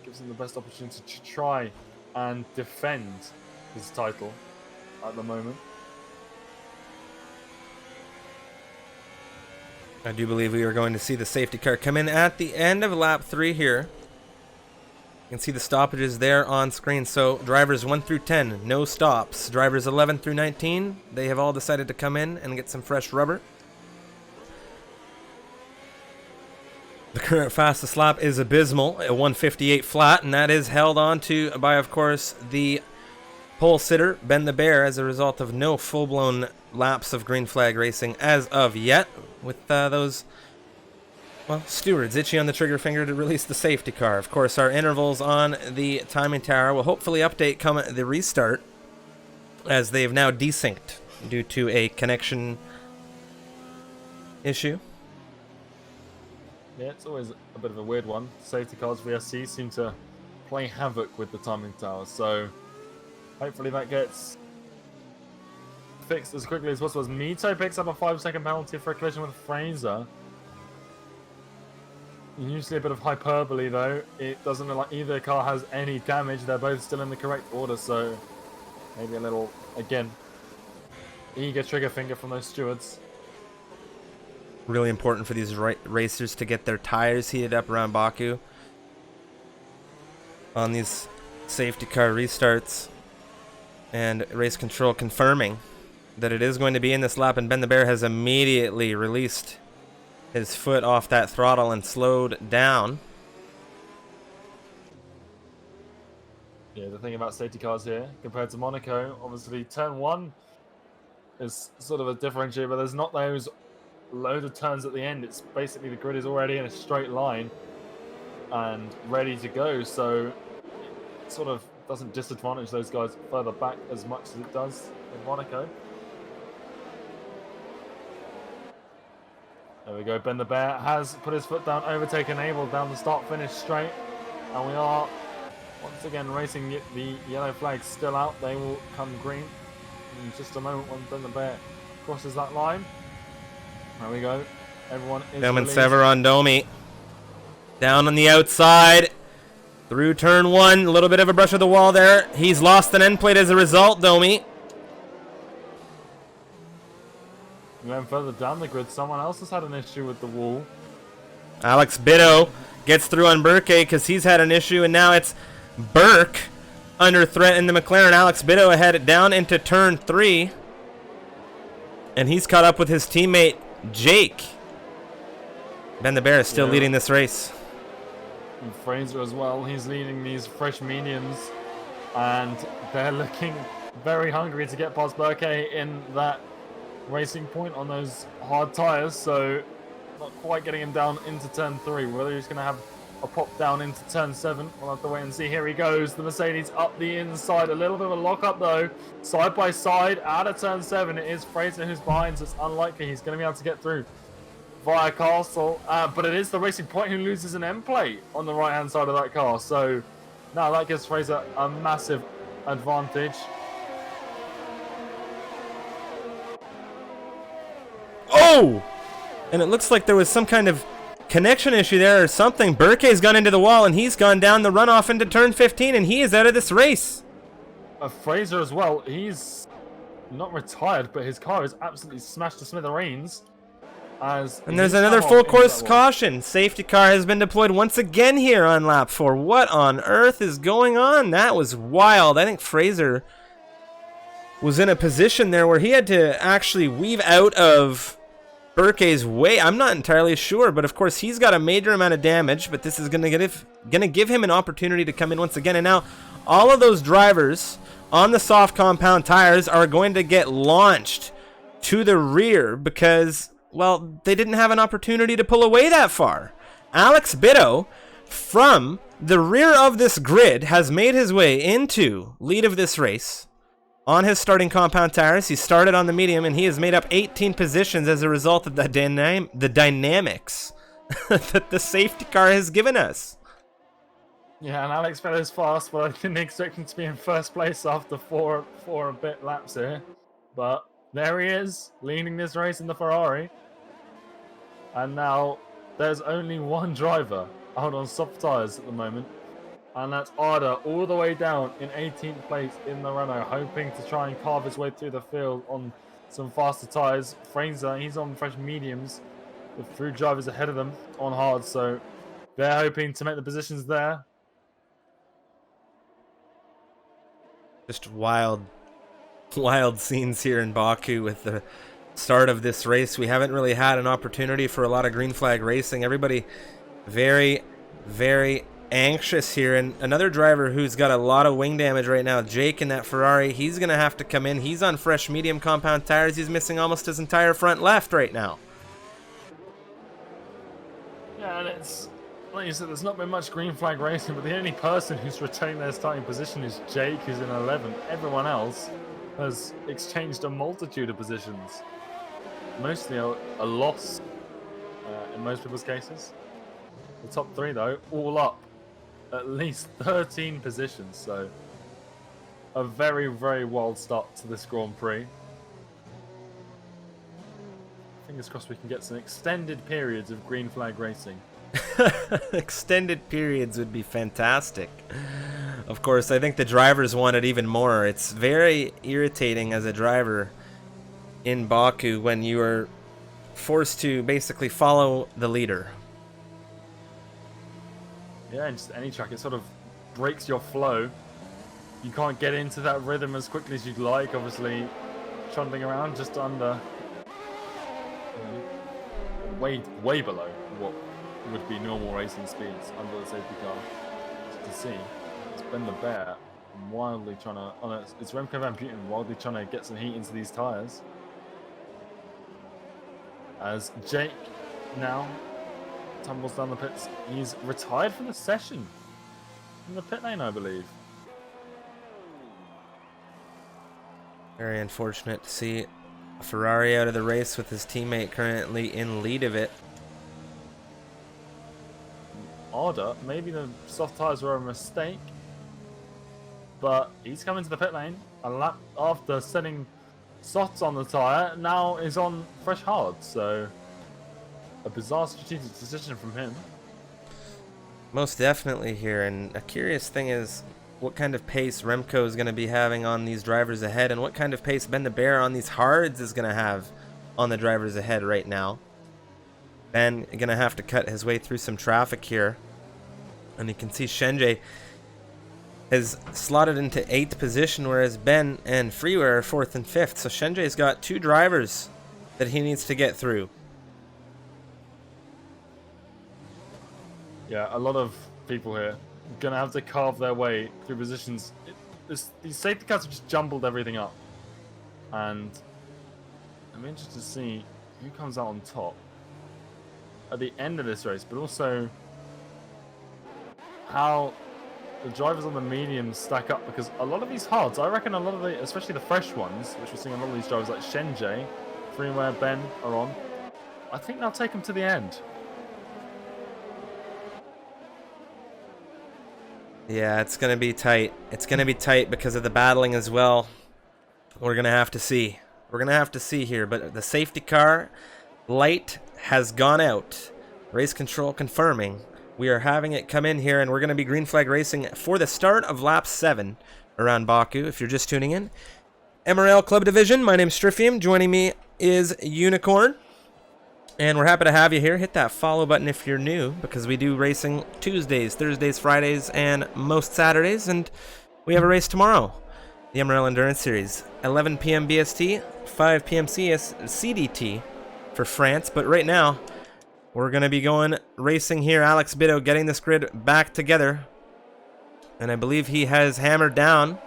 Gives him the best opportunity to try and defend his title at the moment. I do believe we are going to see the safety car come in at the end of lap 3 here. You can see the stoppages there on screen. So drivers 1 through 10, no stops. Drivers 11 through 19, they have all decided to come in and get some fresh rubber. The current fastest lap is abysmal at 158 flat, and that is held on to by, of course, the pole sitter, Ben the Bear, as a result of no full-blown laps of green flag racing as of yet, with those, well, stewards itchy on the trigger finger to release the safety car. Of course, our intervals on the timing tower will hopefully update come the restart, as they have now desynced due to a connection issue. Yeah, it's always a bit of a weird one. Safety cars VSC seem to play havoc with the timing tower, so hopefully that gets fixed as quickly as possible. As Mito picks up a 5-second penalty for a collision with Fraser. Usually a bit of hyperbole though. It doesn't look like either car has any damage. They're both still in the correct order, so maybe a little, again, eager trigger finger from those stewards. Really important for these racers to get their tires heated up around Baku on these safety car restarts, and race control confirming that it is going to be in this lap, and Ben the Bear has immediately released his foot off that throttle and slowed down. Yeah, the thing about safety cars here compared to Monaco, obviously turn 1 is sort of a differentiator, but there's not those load of turns at the end. It's basically the grid is already in a straight line and ready to go, so it sort of doesn't disadvantage those guys further back as much as it does in Monaco. There we go, Ben the Bear has put his foot down, overtake enabled down the start finish straight, and we are once again racing the yellow flag still out. They will come green in just a moment when Ben the Bear crosses that line. There we go. Everyone is Domin Sever on Domi. Down on the outside. Through turn 1. A little bit of a brush of the wall there. He's lost an end plate as a result, Domi. Going further down the grid, someone else has had an issue with the wall. Alex Bido gets through on Burke because he's had an issue, and now it's Burke under threat in the McLaren. Alex Bido ahead down into turn 3. And he's caught up with his teammate Jake. Ben the Bear is still leading this race. And Fraser as well. He's leading these fresh mediums, and they're looking very hungry to get past Burke in that racing point on those hard tires. So not quite getting him down into turn 3. Whether he's going to have a pop down into turn 7, we'll have to wait and see. Here he goes, the Mercedes up the inside. A little bit of a lock up though, side by side out of turn 7. It is Fraser who's behind, so it's unlikely he's going to be able to get through via Castle, but it is the Racing Point who loses an end plate on the right hand side of that car. So now that gives Fraser a massive advantage. Oh! And it looks like there was some kind of connection issue there or something. Burke's gone into the wall, and he's gone down the runoff into turn 15, and he is out of this race. Fraser as well, he's not retired, but his car is absolutely smashed to smithereens. And there's another full course caution. Safety car has been deployed once again here on lap 4. What on earth is going on? That was wild. I think Fraser was in a position there where he had to actually weave out of Burke's way. I'm not entirely sure, but of course he's got a major amount of damage, but this is gonna give him an opportunity to come in once again. And now all of those drivers on the soft compound tires are going to get launched to the rear because, well, they didn't have an opportunity to pull away that far. Alex Bido from the rear of this grid has made his way into lead of this race on his starting compound tires. He started on the medium, and he has made up 18 positions as a result of the dynamics that the safety car has given us. Yeah, and Alex Fella's fast, but I didn't expect him to be in first place after four a bit laps here. But there he is, leading this race in the Ferrari. And now there's only one driver out on soft tyres at the moment. And that's Arda, all the way down in 18th place in the Renault, hoping to try and carve his way through the field on some faster tyres. Fraser, he's on fresh mediums, with 3 drivers ahead of them on hard, so they're hoping to make the positions there. Just wild scenes here in Baku with the start of this race. We haven't really had an opportunity for a lot of green flag racing. Everybody very, very anxious here, and another driver who's got a lot of wing damage right now, Jake in that Ferrari, he's gonna have to come in. He's on fresh medium compound tires. He's missing almost his entire front left right now. Yeah, and it's like you said, there's not been much green flag racing, but the only person who's retained their starting position is Jake, who's in 11th. Everyone else has exchanged a multitude of positions, mostly a loss in most people's cases. The top 3 though, all up at least 13 positions, so a very, very wild start to this Grand Prix. Fingers crossed we can get some extended periods of green flag racing. Extended periods would be fantastic. Of course, I think the drivers want it even more. It's very irritating as a driver in Baku when you are forced to basically follow the leader. Yeah, and just any track, it sort of breaks your flow. You can't get into that rhythm as quickly as you'd like, obviously trundling around just under, way below what would be normal racing speeds under the safety car. As you can see, it's Ben the Bear wildly trying to, oh no, it's Remco Van Buiten wildly trying to get some heat into these tyres. As Jake now tumbles down the pits. He's retired from the session in the pit lane, I believe. Very unfortunate to see a Ferrari out of the race with his teammate currently in lead of it. Arda, maybe the soft tyres were a mistake, but he's coming to the pit lane a lap after setting softs on the tyre, now is on fresh hard, so a bizarre strategic decision from him. Most definitely here, and a curious thing is what kind of pace Remco is going to be having on these drivers ahead, and what kind of pace Ben the Bear on these hards is going to have on the drivers ahead right now. Ben going to have to cut his way through some traffic here, and you can see Shenjie has slotted into 8th position, whereas Ben and Freeware are 4th and 5th. So Shenjie's got 2 drivers that he needs to get through. Yeah, a lot of people here gonna have to carve their way through positions. These safety cars have just jumbled everything up, and I'm interested to see who comes out on top at the end of this race, but also how the drivers on the mediums stack up, because a lot of these hards, I reckon a lot of the, especially the fresh ones, which we're seeing a lot of these drivers like Shenjie, Freeware, Ben are on, I think they'll take them to the end. Yeah, it's going to be tight. It's going to be tight because of the battling as well. We're going to have to see. We're going to have to see here, but the safety car light has gone out. Race control confirming. We are having it come in here, and we're going to be green flag racing for the start of lap 7 around Baku, if you're just tuning in. MRL Club Division, my name's Strifium. Joining me is Unicorn. And we're happy to have you here. Hit that follow button if you're new, because we do racing Tuesdays, Thursdays, Fridays, and most Saturdays. And we have a race tomorrow, the MRL Endurance Series, 11 p.m. BST, 5 p.m. CDT for France. But right now, we're going to be going racing here. Alex Bitto getting this grid back together. And I believe he has hammered down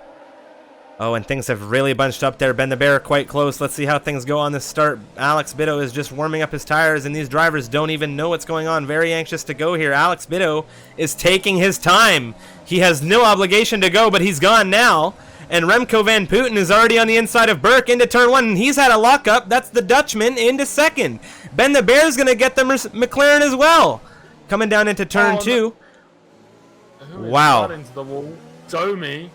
Oh, and things have really bunched up there. Ben the Bear quite close. Let's see how things go on the start. Alex Biddo is just warming up his tires, and these drivers don't even know what's going on. Very anxious to go here. Alex Biddo is taking his time. He has no obligation to go, but he's gone now. And Remco Van Putten is already on the inside of Burke into turn 1, and he's had a lockup. That's the Dutchman into second. Ben the Bear's going to get the McLaren as well. Coming down into turn 2. Wow. Into the wall. Domi.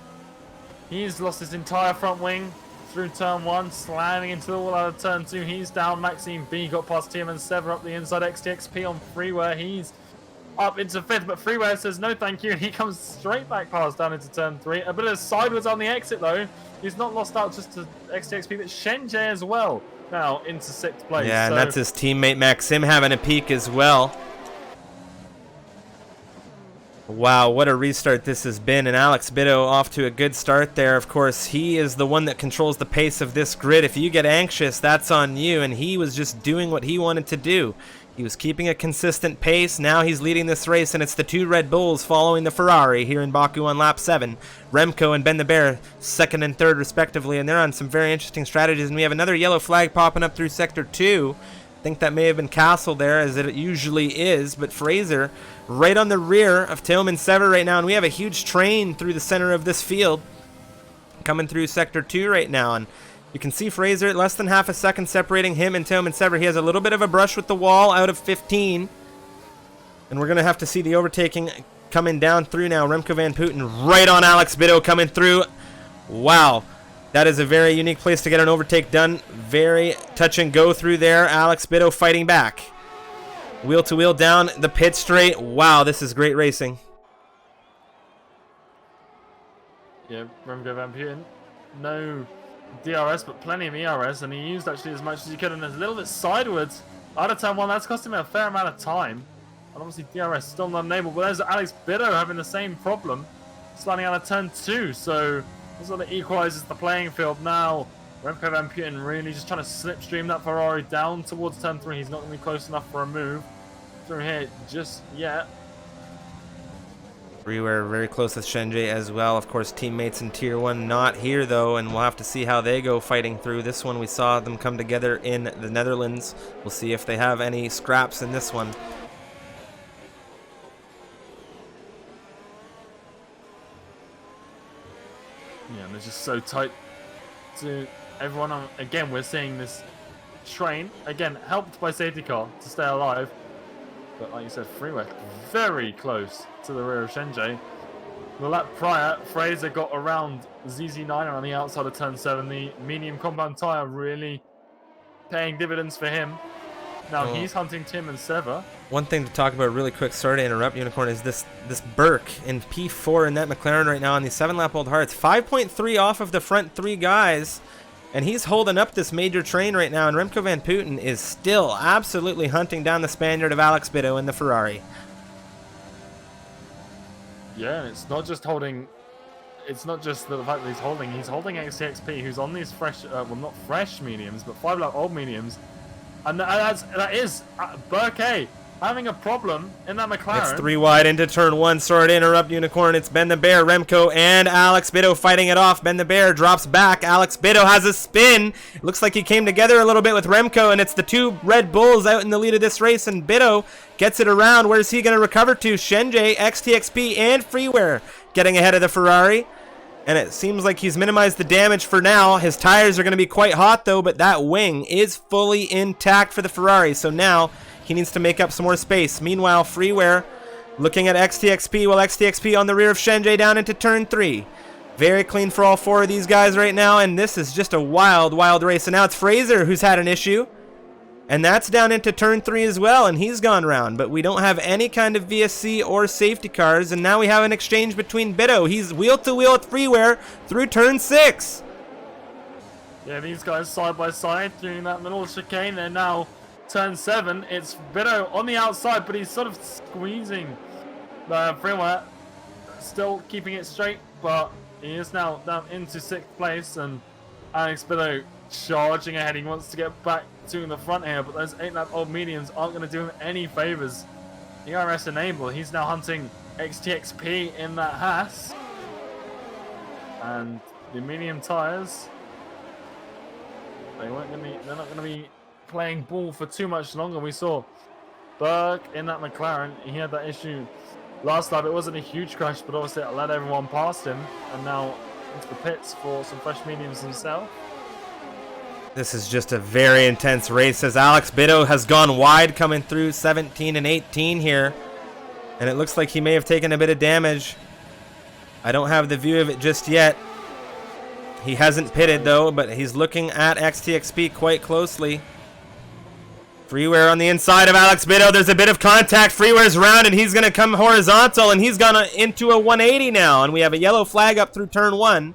He's lost his entire front wing through turn 1, slamming into the wall out of turn 2. He's down. Maxime B got past Tiemann Sever up the inside. XTXP on Freeware. He's up into 5th, but Freeware says no thank you, and he comes straight back past down into turn 3. A bit of sideways on the exit, though. He's not lost out just to XTXP, but Shenjie as well. Now into 6th place. Yeah, and that's his teammate Maxim having a peek as well. Wow, what a restart this has been, and Alex Biddo off to a good start there. Of course, he is the one that controls the pace of this grid. If you get anxious, that's on you, and he was just doing what he wanted to do. He was keeping a consistent pace. Now he's leading this race, and it's the 2 Red Bulls following the Ferrari here in Baku on lap 7. Remco and Ben the Bear, 2nd and 3rd respectively, and they're on some very interesting strategies. And we have another yellow flag popping up through Sector 2. I think that may have been Castle there, as it usually is, but Fraser right on the rear of Tillman Sever right now, and we have a huge train through the center of this field coming through Sector 2 right now, and you can see Fraser less than half a second separating him and Tillman Sever. He has a little bit of a brush with the wall out of 15, and we're going to have to see the overtaking coming down through now. Remco Van Putten right on Alex Biddo coming through. Wow. That is a very unique place to get an overtake done. Very touch and go through there. Alex Biddo fighting back. Wheel to wheel down the pit straight. Wow, this is great racing. Yeah, Remco Van Putten. No DRS, but plenty of ERS, and he used actually as much as he could, and a little bit sideways out of turn 1. That's cost him a fair amount of time. And obviously DRS still not enabled, but there's Alex Biddo having the same problem, sliding out of turn 2, so this sort of equalizes the playing field now. Remco Van Putten really just trying to slipstream that Ferrari down towards turn 3. He's not going to be close enough for a move through here just yet. We were very close with Shenjie as well. Of course, teammates in Tier 1 not here, though, and we'll have to see how they go fighting through. This one, we saw them come together in the Netherlands. We'll see if they have any scraps in this one. Yeah, and they're just so tight to everyone. Again, we're seeing this train, again, helped by safety car to stay alive. But like you said, Freeway very close to the rear of Shenjie. The lap prior, Fraser got around ZZ9 on the outside of turn 7. The medium compound tyre really paying dividends for him. Now he's hunting Tiemann Sever. One thing to talk about really quick, sorry to interrupt, Unicorn, is this Burke in P4 in that McLaren right now on these 7-lap-old Hearts. 5.3 off of the front 3 guys, and he's holding up this major train right now, and Remco Van Putten is still absolutely hunting down the Spaniard of Alex Biddo in the Ferrari. Yeah, and it's not just holding... It's not just the fact that he's holding XTXP, who's on these fresh, well, not fresh mediums, but 5-lap-old mediums. And that is Burke having a problem in that McLaren. It's 3 wide into turn 1. Sorry to interrupt, Unicorn. It's Ben the Bear, Remco, and Alex Biddo fighting it off. Ben the Bear drops back. Alex Biddo has a spin. It looks like he came together a little bit with Remco, and it's the 2 Red Bulls out in the lead of this race, and Biddo gets it around. Where's he going to recover to? Shenjie, XTXP, and Freeware getting ahead of the Ferrari. And it seems like he's minimized the damage for now. His tires are going to be quite hot, though, but that wing is fully intact for the Ferrari. So now he needs to make up some more space. Meanwhile, Freeware looking at XTXP, while XTXP on the rear of Shenjie down into turn 3. Very clean for all 4 of these guys right now, and this is just a wild, wild race. And now it's Fraser who's had an issue. And that's down into turn 3 as well, and he's gone round. But we don't have any kind of VSC or safety cars, and now we have an exchange between Biddo. He's wheel-to-wheel with Freeware through turn 6. Yeah, these guys side by side during that middle chicane. They're now turn 7. It's Biddo on the outside, but he's sort of squeezing Freeware. Still keeping it straight, but he is now down into 6th place, and Alex Biddo charging ahead. He wants to get back to the front here, but those 8-lap-old mediums aren't going to do him any favors. ERS enabled. He's now hunting XTXP in that Haas. And the medium tires. They're not going to be playing ball for too much longer. We saw Berg in that McLaren. He had that issue last lap. It wasn't a huge crash, but obviously it led everyone past him. And now into the pits for some fresh mediums himself. This is just a very intense race as Alex Bido has gone wide coming through 17 and 18 here. And it looks like he may have taken a bit of damage. I don't have the view of it just yet. He hasn't pitted though, but he's looking at XTXP quite closely. Freeware on the inside of Alex Bido. There's a bit of contact. Freeware's round and he's going to come horizontal and he's gone into a 180 now. And we have a yellow flag up through turn 1.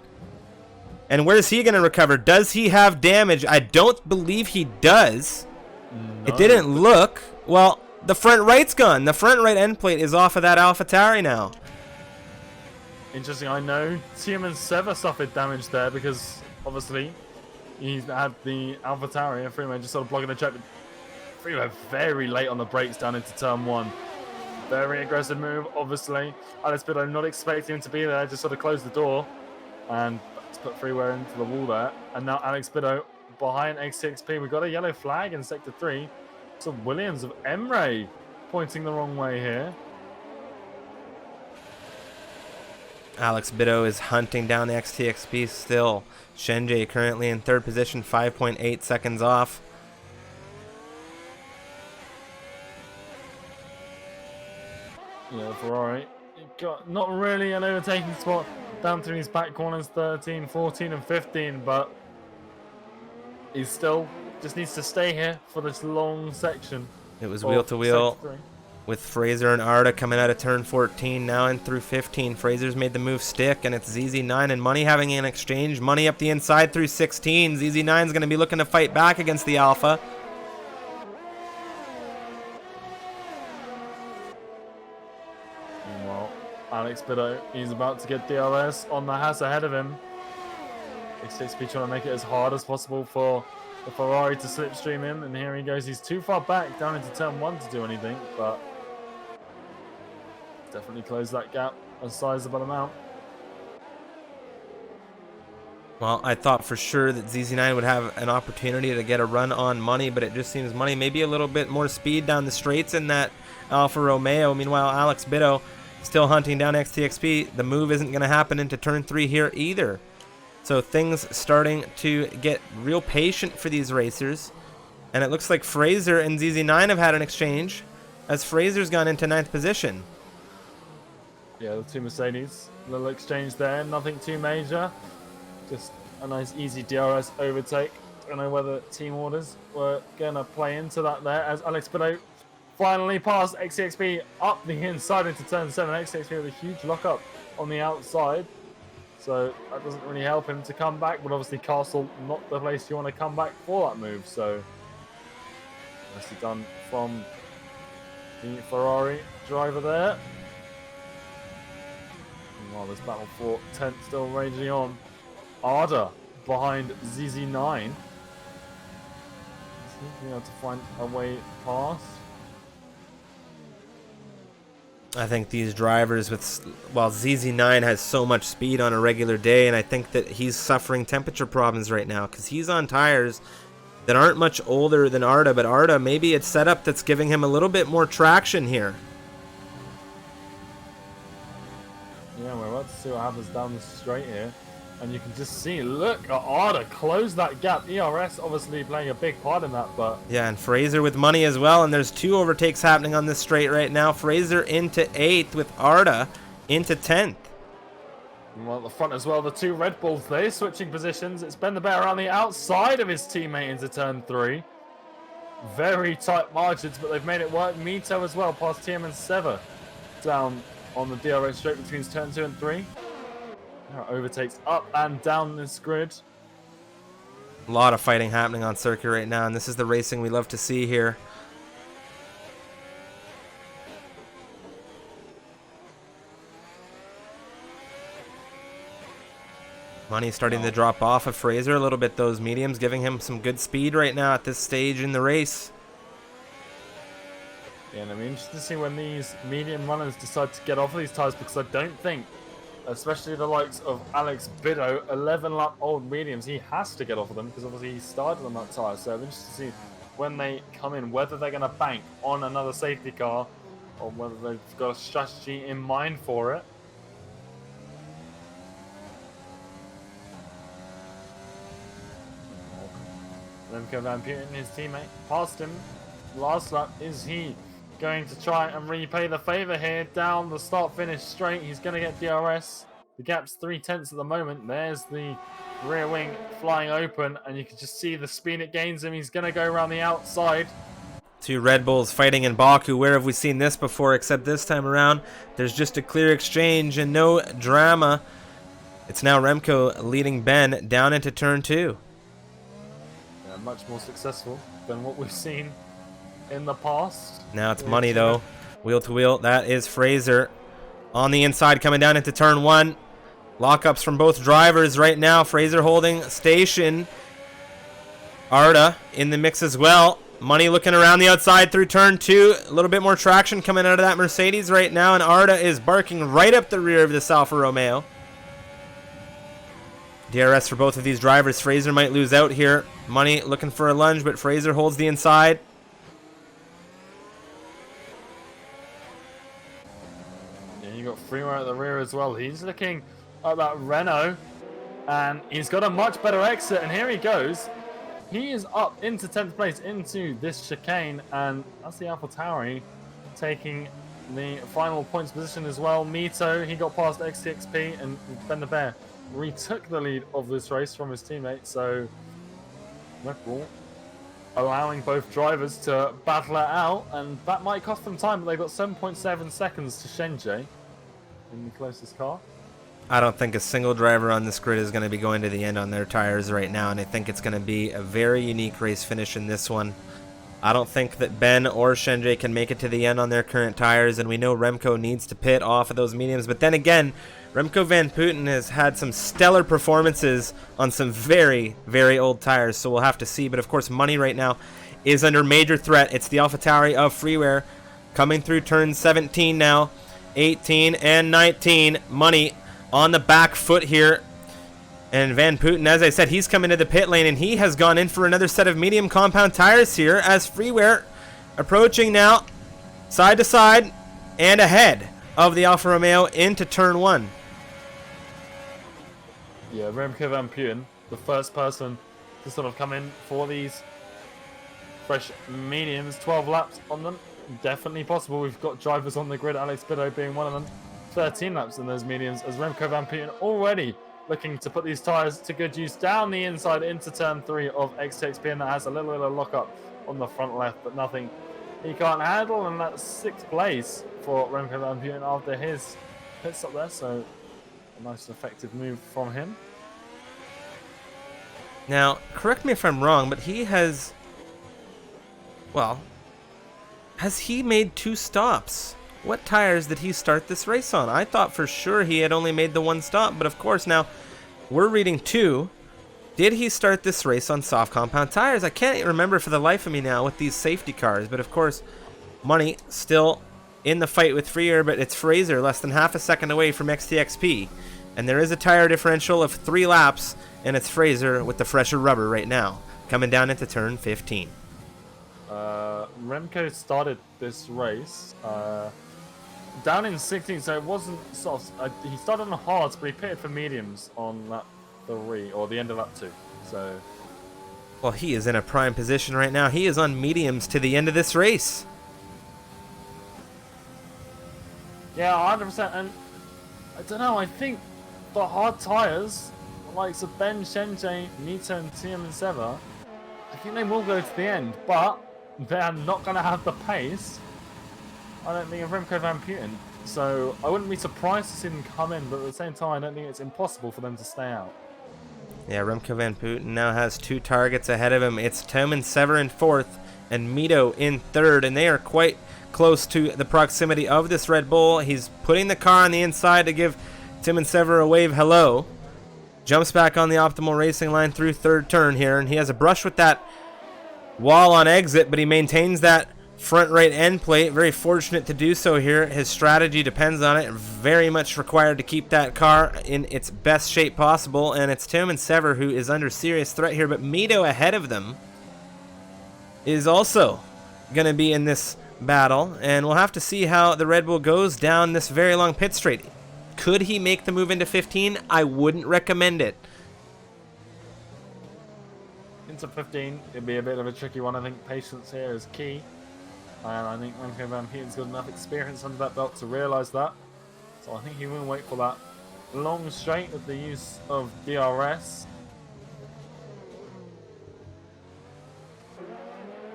And where's he going to recover? Does he have damage? I don't believe he does. No. It didn't look. Well, the front right's gone. The front right end plate is off of that AlphaTauri now. Interesting. I know Tiemann Sever suffered damage there because obviously he's had the AlphaTauri and Freeware just sort of blocking the check. Freeware very late on the brakes down into turn 1. Very aggressive move, obviously. Alex Bido not expecting him to be there, just sort of closed the door and put Freeware into the wall there. And now Alex Bido behind XTXP. We've got a yellow flag in sector 3. So Williams of MRL pointing the wrong way here. Alex Bido is hunting down the XTXP still. Shenjie currently in 3rd position, 5.8 seconds off. Yeah, Ferrari got not really an overtaking spot down through these back corners 13, 14 and 15, but he still just needs to stay here for this long section. It was wheel to wheel with Fraser and Arda coming out of turn 14 now and through 15. Fraser's made the move stick and it's ZZ9 and Money having an exchange. Money up the inside through 16. ZZ9's going to be looking to fight back against the Alpha. Alex Bido, he's about to get DRS on the Haas ahead of him. XTXP trying to make it as hard as possible for the Ferrari to slipstream him, and here he goes. He's too far back down into turn 1 to do anything, but definitely close that gap a sizable amount. Well, I thought for sure that ZZ9 would have an opportunity to get a run on Money, but it just seems Money maybe a little bit more speed down the straights in that Alfa Romeo. Meanwhile, Alex Bido still hunting down XTXP. The move isn't going to happen into turn 3 here either. So things starting to get real patient for these racers. And it looks like Fraser and ZZ9 have had an exchange as Fraser's gone into 9th position. Yeah, the two Mercedes. Little exchange there. Nothing too major. Just a nice easy DRS overtake. I don't know whether team orders were going to play into that there as Alex Bido finally passed XTXP up the inside into turn 7. XTXP with a huge lockup on the outside. So that doesn't really help him to come back. But obviously Castle, not the place you want to come back for that move. So nicely done from the Ferrari driver there. While this battle for 10th still raging on. Arda behind ZZ9. Is he able to find a way past? I think these drivers while ZZ9 has so much speed on a regular day, and I think that he's suffering temperature problems right now because he's on tires that aren't much older than Arda, but Arda, maybe it's setup that's giving him a little bit more traction here. Yeah, we're about to see what happens down the straight here. And you can just see, look at Arda close that gap. ERS obviously playing a big part in that, but... Yeah, and Fraser with Money as well, and there's 2 overtakes happening on this straight right now. Fraser into 8th with Arda into 10th. Well, at the front as well, the 2 Red Bulls, they're switching positions. It's Ben the Bear on the outside of his teammate into turn 3. Very tight margins, but they've made it work. Mito as well, past Tiemann Sever down on the DRS straight between turn 2 and 3. There are overtakes up and down this grid. A lot of fighting happening on circuit right now, and this is the racing we love to see here. Money starting to drop off of Fraser a little bit. Those mediums giving him some good speed right now at this stage in the race. Yeah, and I'm interested to see when these medium runners decide to get off of these tires, because I don't think especially the likes of Alex Biddo, 11-lap-old mediums. He has to get off of them because obviously he started on that tyre. So I'm interested to see when they come in, whether they're going to bank on another safety car or whether they've got a strategy in mind for it. Remco Van Putten, his teammate, passed him last lap. Is he going to try and repay the favour here? Down the start-finish straight, he's going to get DRS. The gap's 0.3 at the moment. There's the rear wing flying open, and you can just see the speed it gains him. He's going to go around the outside. Two Red Bulls fighting in Baku. Where have we seen this before? Except this time around, there's just a clear exchange and no drama. It's now Remco leading Ben down into turn 2. Yeah, much more successful than what we've seen in the past. Now it's Money though. Wheel to wheel. That is Fraser on the inside coming down into turn 1. Lockups from both drivers right now. Fraser holding station. Arda in the mix as well. Money looking around the outside through turn 2. A little bit more traction coming out of that Mercedes right now, and Arda is barking right up the rear of this Alfa Romeo. DRS for both of these drivers. Fraser might lose out here. Money looking for a lunge, but Fraser holds the inside. Yeah, you got Freeman at the rear as well. He's looking at that Renault, and he's got a much better exit, and here he goes. He is up into 10th place into this chicane, and that's the AlphaTauri taking the final points position as well. Mito, he got past XTXP, and Ben the Bear retook the lead of this race from his teammate. So Red Bull allowing both drivers to battle it out, and that might cost them time, but they've got 7.7 seconds to Shenjie in the closest car. I don't think a single driver on this grid is going to be going to the end on their tires right now, and I think it's going to be a very unique race finish in this one. I don't think that Ben or Shenjie can make it to the end on their current tires, and we know Remco needs to pit off of those mediums. But then again, Remco Van Putten has had some stellar performances on some very, very old tires, so we'll have to see. But of course, Money right now is under major threat. It's the AlphaTauri of Freeware coming through turn 17 now, 18 and 19. Money on the back foot here, and Van Putten, as I said, he's coming to the pit lane, and he has gone in for another set of medium compound tires here as Freeware approaching now side to side and ahead of the Alfa Romeo into turn 1. Yeah, Remco Van Putten, the first person to sort of come in for these fresh mediums, 12 laps on them. Definitely possible. We've got drivers on the grid, Alex Biddo being one of them. 13 laps in those mediums as Remco Van Putten already looking to put these tyres to good use down the inside into turn 3 of XTXP, and that has a little bit of lockup on the front left, but nothing he can't handle, and that's 6th place for Remco Van Putten after his pit stop there, so a nice effective move from him. Now, correct me if I'm wrong, but he has, well, has he made 2 stops? What tires did he start this race on? I thought for sure he had only made the 1 stop, but of course now we're reading 2. Did he start this race on soft compound tires? I can't remember for the life of me now with these safety cars, but of course Money still in the fight with Freer, but it's Fraser less than half a second away from XTXP, and there is a tire differential of 3 laps, and it's Fraser with the fresher rubber right now coming down into turn 15. Remco started this race down in 16, so it wasn't soft. He started on the hards, but he pitted for mediums on lap 3, or the end of lap 2. So, well, he is in a prime position right now. He is on mediums to the end of this race. Yeah, 100%. And I don't know, I think the hard tires, like Ben, Shenjie, Mito, and Tiem and Seva, I think they will go to the end, but they're not going to have the pace, I don't think, of Remco Van Putten. So I wouldn't be surprised to see them come in, but at the same time, I don't think it's impossible for them to stay out. Yeah, Remco Van Putten now has 2 targets ahead of him. It's Tim and Sever in 4th and Mito in 3rd, and they are quite close to the proximity of this Red Bull. He's putting the car on the inside to give Tim and Sever a wave hello. Jumps back on the optimal racing line through 3rd turn here, and he has a brush with that wall on exit, but he maintains that front right end plate. Very fortunate to do so here. His strategy depends on it. Very much required to keep that car in its best shape possible. And it's Tim and Sever who is under serious threat here. But Mito ahead of them is also going to be in this battle. And we'll have to see how the Red Bull goes down this very long pit straight. Could he make the move into 15? I wouldn't recommend it. Into 15, it'd be a bit of a tricky one. I think patience here is key. And I think Remco Van Peten's got enough experience under that belt to realise that. So I think he will wait for that long straight with the use of DRS.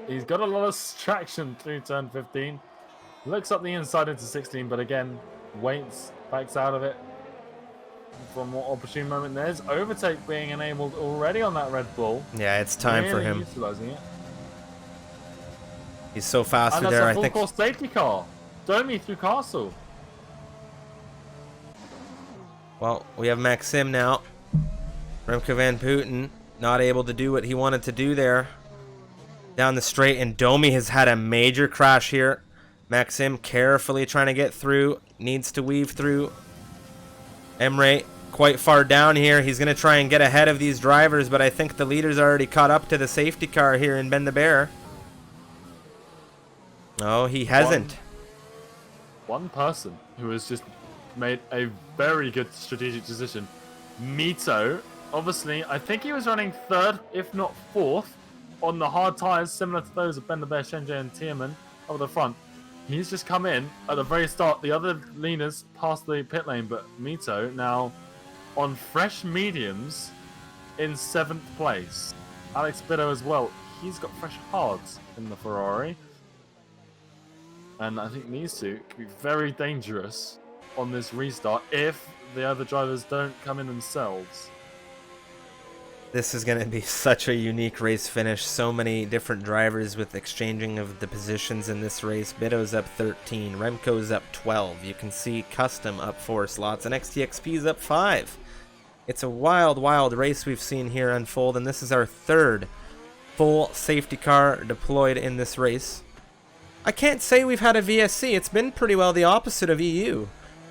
He's got a lot of traction through turn 15. Looks up the inside into 16, but again, waits, backs out of it. From what opportune moment there's overtake being enabled already on that Red Bull. Yeah, it's time for him. Utilizing it. He's so fast And through there. that's a I think. full course safety car. Domi through Castle. Well, we have Maxim now. Remco Van Putten not able to do what he wanted to do there down the straight, and Domi has had a major crash here. Maxim carefully trying to get through, needs to weave through. Emre quite far down here. He's going to try and get ahead of these drivers, but I think the leader's already caught up to the safety car here in Ben the Bear. No, he hasn't. One person who has just made a very good strategic decision. Mito, obviously, I think he was running third, if not fourth, on the hard tyres, similar to those of Ben the Bear, Shenjie, and Tierman over the front. He's just come in at the very start. The other leaners passed the pit lane, but Mito now on fresh mediums in 7th place. Alex Biddo as well. He's got fresh hards in the Ferrari. And I think these two could be very dangerous on this restart if the other drivers don't come in themselves. This is going to be such a unique race finish. So many different drivers with exchanging of the positions in this race. Biddo's up 13. Remco's up 12. You can see Custom up 4 slots. And XTXP's up 5. It's a wild, wild race we've seen here unfold. And this is our 3rd full safety car deployed in this race. I can't say we've had a VSC. It's been pretty well the opposite of EU.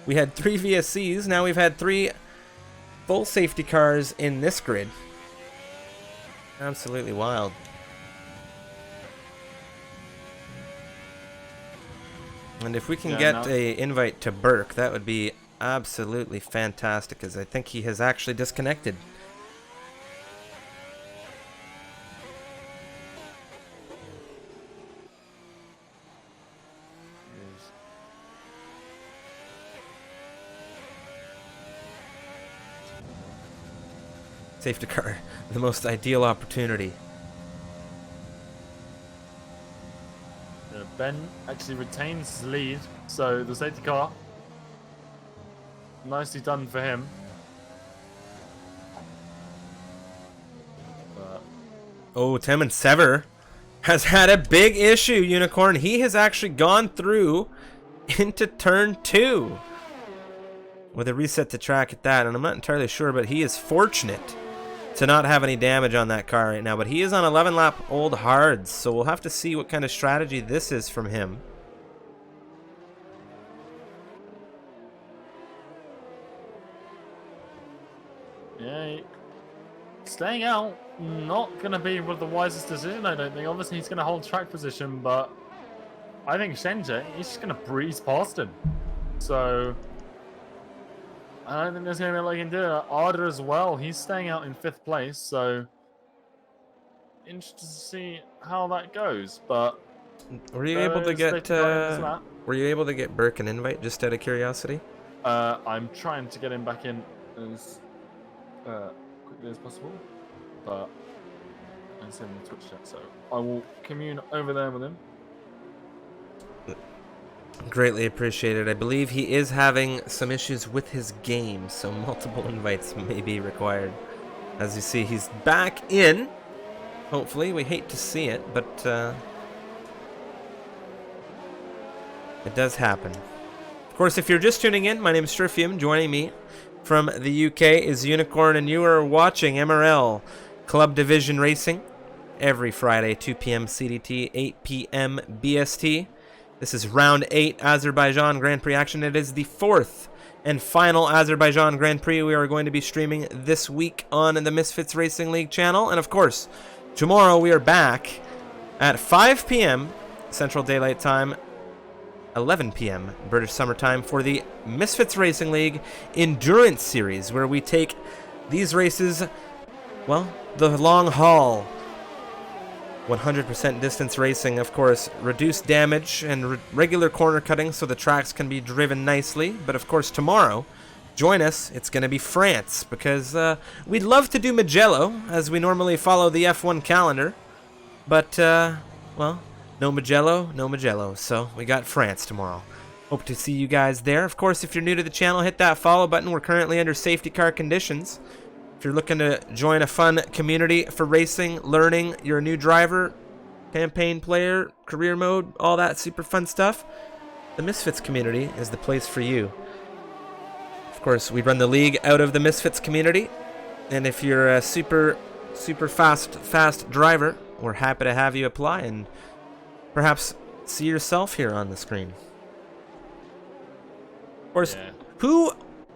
We had 3 VSCs. Now we've had 3 full safety cars in this grid. Absolutely wild. And if we can get an invite to Burke, that would be absolutely fantastic, because I think he has actually disconnected. Safety car, the most ideal opportunity. Ben actually retains his lead, so the safety car, nicely done for him. Oh, Tim and Sever has had a big issue, Unicorn. He has actually gone through into turn 2 with a reset to track at that, and I'm not entirely sure, but he is fortunate to not have any damage on that car right now. But he is on 11 lap old hards, so we'll have to see what kind of strategy this is from him. Yeah, staying out, not going to be the wisest decision, I don't think. Obviously, he's going to hold track position, but I think Shenjie, he's just going to breeze past him. So I don't think there's going to be a lot he can do. Arda as well, he's staying out in 5th place, so interested to see how that goes. But were you able to get Burke an invite, just out of curiosity? I'm trying to get him back in as quickly as possible, but I'm sending the Twitch chat, so I will commune over there with him. Greatly appreciated. I believe he is having some issues with his game, so multiple invites may be required. As you see, he's back in. Hopefully, we hate to see it, but it does happen. Of course, if you're just tuning in, my name is Strifium. Joining me from the UK is Unicorn, and you are watching MRL Club Division Racing. every Friday, 2 p.m. CDT, 8 p.m. BST. This is round 8 Azerbaijan Grand Prix action. It is the 4th and final Azerbaijan Grand Prix we are going to be streaming this week on the Misfits Racing League channel. And of course, tomorrow we are back at 5 p.m. Central Daylight Time, 11 p.m. British Summer Time for the Misfits Racing League Endurance Series, where we take these races, well, the long haul. 100% distance racing, of course, reduced damage and regular corner cutting so the tracks can be driven nicely. But of course, tomorrow, join us. It's going to be France, because we'd love to do Mugello, as we normally follow the F1 calendar. But, well, no Mugello, no Mugello. So we got France tomorrow. Hope to see you guys there. Of course, if you're new to the channel, hit that follow button. We're currently under safety car conditions. If you're looking to join a fun community for racing, learning, you're a new driver, campaign player, career mode, all that super fun stuff, the Misfits community is the place for you. Of course, we run the league out of the Misfits community, and if you're a super fast driver, we're happy to have you apply and perhaps see yourself here on the screen. Of course, Yeah.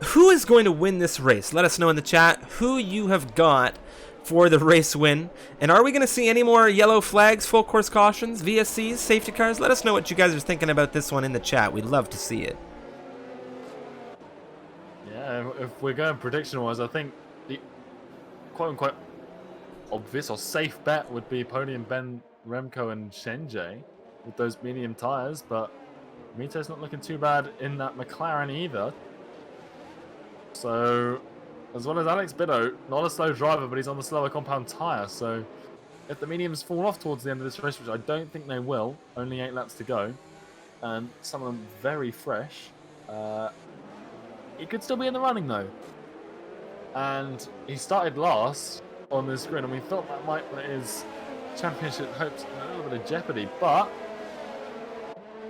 Who is going to win this race? Let us know in the chat who you have got for the race win. And are we going to see any more yellow flags, full course cautions, VSCs, safety cars? Let us know what you guys are thinking about this one in the chat. We'd love to see it. Yeah, if we're going prediction-wise, I think the quote-unquote obvious or safe bet would be Podium Ben, Remco, and Shenjie with those medium tires, but Mito's not looking too bad in that McLaren either. So, as well as Alex Biddo, not a slow driver, but he's on the slower compound tyre. So, if the mediums fall off towards the end of this race, which I don't think they will, only 8 laps to go, and some of them very fresh, he could still be in the running though. And he started last on this grid, and we thought that might put his championship hopes in a little bit of jeopardy, but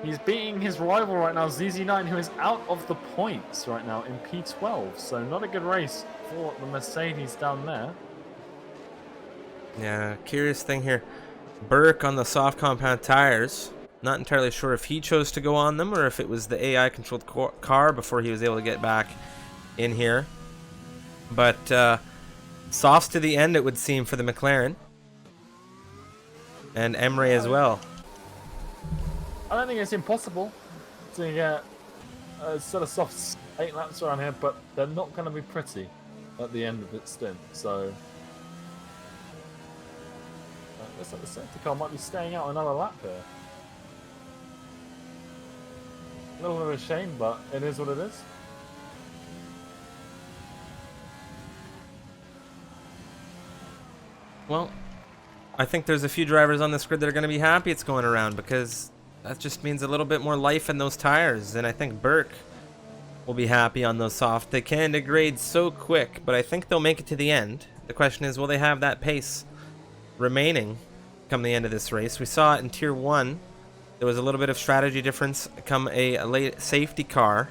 he's beating his rival right now, ZZ9, who is out of the points right now in P12. So not a good race for the Mercedes down there. Yeah, curious thing here. Burke on the soft compound tires. Not entirely sure if he chose to go on them or if it was the AI-controlled car before he was able to get back in here. But softs to the end, it would seem, for the McLaren. And Emre as well. I don't think it's impossible to get a set of softs 8 laps around here, but they're not going to be pretty at the end of its stint. So looks like the safety car might be staying out another lap here. A little bit of a shame, but it is what it is. Well, I think there's a few drivers on this grid that are going to be happy it's going around, because that just means a little bit more life in those tires. And I think Burke will be happy on those soft. They can degrade so quick, but I think they'll make it to the end. The question is, will they have that pace remaining come the end of this race? We saw it in Tier 1. There was a little bit of strategy difference come a late safety car,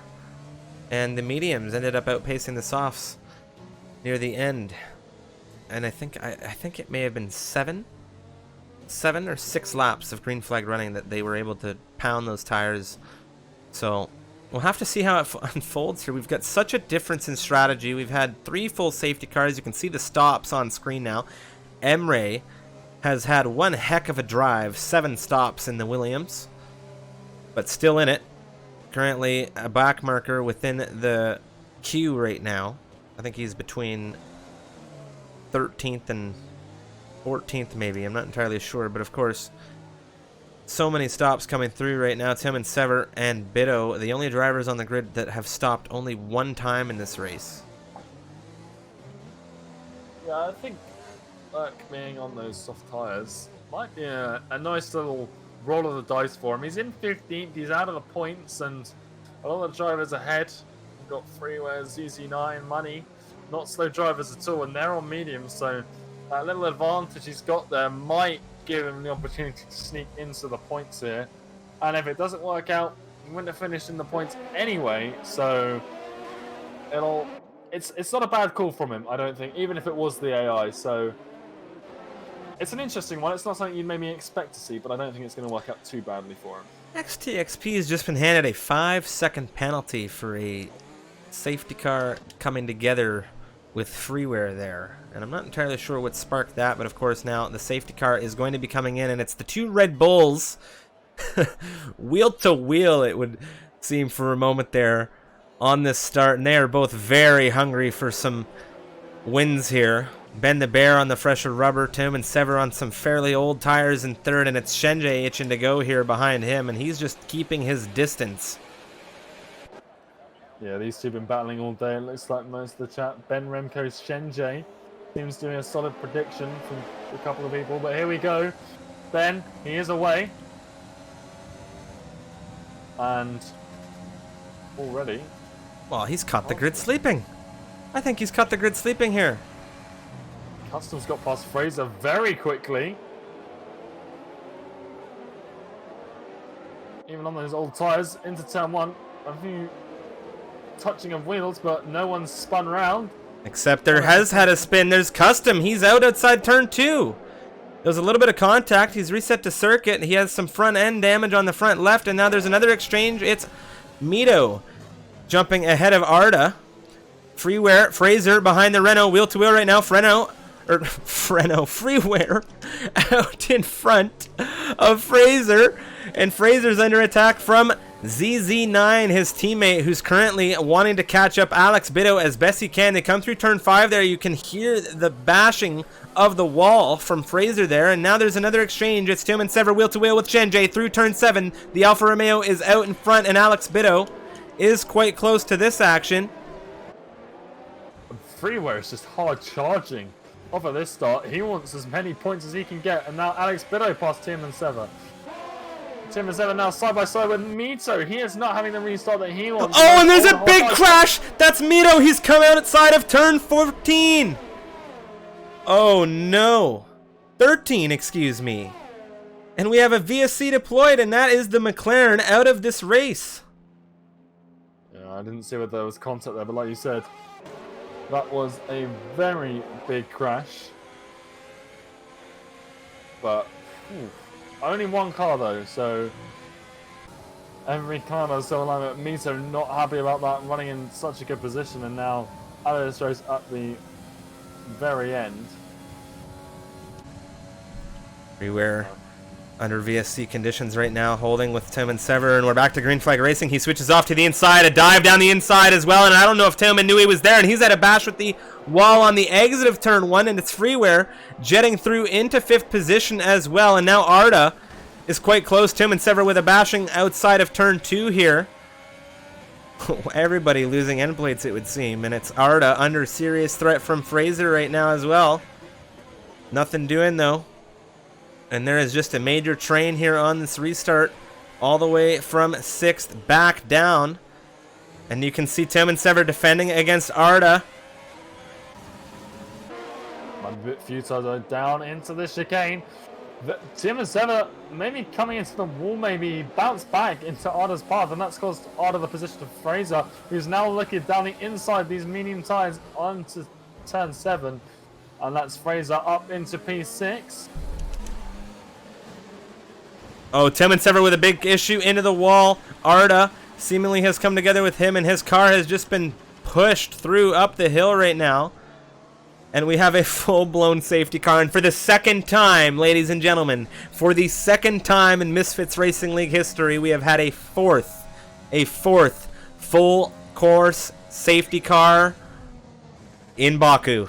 and the mediums ended up outpacing the softs near the end. And I think it may have been 7 or 6 laps of green flag running that they were able to pound those tires. So we'll have to see how it unfolds here. We've got such a difference in strategy. We've had 3 full safety cars. You can see the stops on screen now. Emre has had one heck of a drive, 7 stops in the Williams, but still in it. Currently a back marker within the queue right now. I think he's between 13th and 14th maybe, I'm not entirely sure, but of course so many stops coming through right now. Tim and Sever and Biddo, the only drivers on the grid that have stopped only 1 time in this race. Yeah, I think Burke being on those soft tyres might be a nice little roll of the dice for him. He's in 15th, he's out of the points, and a lot of the drivers ahead. We've got Freeware, ZZ9, Money, not slow drivers at all, and they're on medium, so that little advantage he's got there might give him the opportunity to sneak into the points here. And if it doesn't work out, he wouldn't have finished in the points anyway, so it's not a bad call from him, I don't think, even if it was the AI. So It's an interesting one. It's not something you'd maybe expect to see, but I don't think it's going to work out too badly for him. XTXP has just been handed a 5-second penalty for a safety car coming together with freeware there. And I'm not entirely sure what sparked that, but of course now the safety car is going to be coming in, and it's the two Red Bulls wheel to wheel, it would seem, for a moment there on this start. And they are both very hungry for some wins here. Ben the Bear on the fresher rubber, Tim and Sever on some fairly old tires in third, and it's Shenje itching to go here behind him, and he's just keeping his distance. Yeah, these two have been battling all day, it looks like most of the chat. Ben Remco's Shenje seems doing a solid prediction from a couple of people, but here we go. Ben, he is away. And already... Well, he's caught the grid sleeping. I think he's caught the grid sleeping here. Customs got past Fraser very quickly. Even on those old tyres, into turn one, a few touching of wheels, but no one's spun round. Except there has had a spin. There's Custom. He's out outside turn 2. There's a little bit of contact. He's reset to circuit. He has some front end damage on the front left, and now there's another exchange. It's Mito jumping ahead of Arda. Fraser behind the Renault, wheel to wheel right now. Freeware out in front of Fraser, and Fraser's under attack from ZZ9, his teammate, who's currently wanting to catch up Alex Bitto as best he can. They come through turn 5 there. You can hear the bashing of the wall from Fraser there, and now there's another exchange. It's Tim and Sever wheel to wheel with Shenje through turn 7. The Alfa Romeo is out in front, and Alex Bitto is quite close to this action. Freeware is just hard charging off of this start. He wants as many points as he can get, and now Alex Bitto past Tim and Sever. Tim and Sever now side by side with Mito. He is not having the restart that he wants. Oh, and there's a big crash! That's Mito! He's come outside of turn 14! Oh no. 13, excuse me. And we have a VSC deployed, and that is the McLaren out of this race. Yeah, I didn't see whether there was contact there, but like you said, that was a very big crash. But only one car though, so every car does so alignment. Mito not happy about that, running in such a good position, and now out of this race at the very end. Everywhere under VSC conditions right now, holding with Tim and Sever, and we're back to green flag racing. He switches off to the inside, a dive down the inside as well, and I don't know if Tillman knew he was there, and he's at a bash with the wall on the exit of turn 1, and it's Freeware jetting through into 5th position as well, and now Arda is quite close. Tim and Sever with a bashing outside of turn 2 here. Everybody losing end plates, it would seem, and it's Arda under serious threat from Fraser right now as well. Nothing doing though. And there is just a major train here on this restart, all the way from 6th back down. And you can see Tim and Sever defending against Arda. A bit futile though, down into the chicane. Tim and Sever maybe coming into the wall, maybe bounce back into Arda's path, and that's caused Arda the position of Fraser, who's now looking down the inside these medium tires onto turn 7. And that's Fraser up into P6. Oh, Tim and Sever with a big issue into the wall. Arda seemingly has come together with him, and his car has just been pushed through up the hill right now. And we have a full-blown safety car. And for the second time, ladies and gentlemen, for the second time in Misfits Racing League history, we have had a fourth full-course safety car in Baku.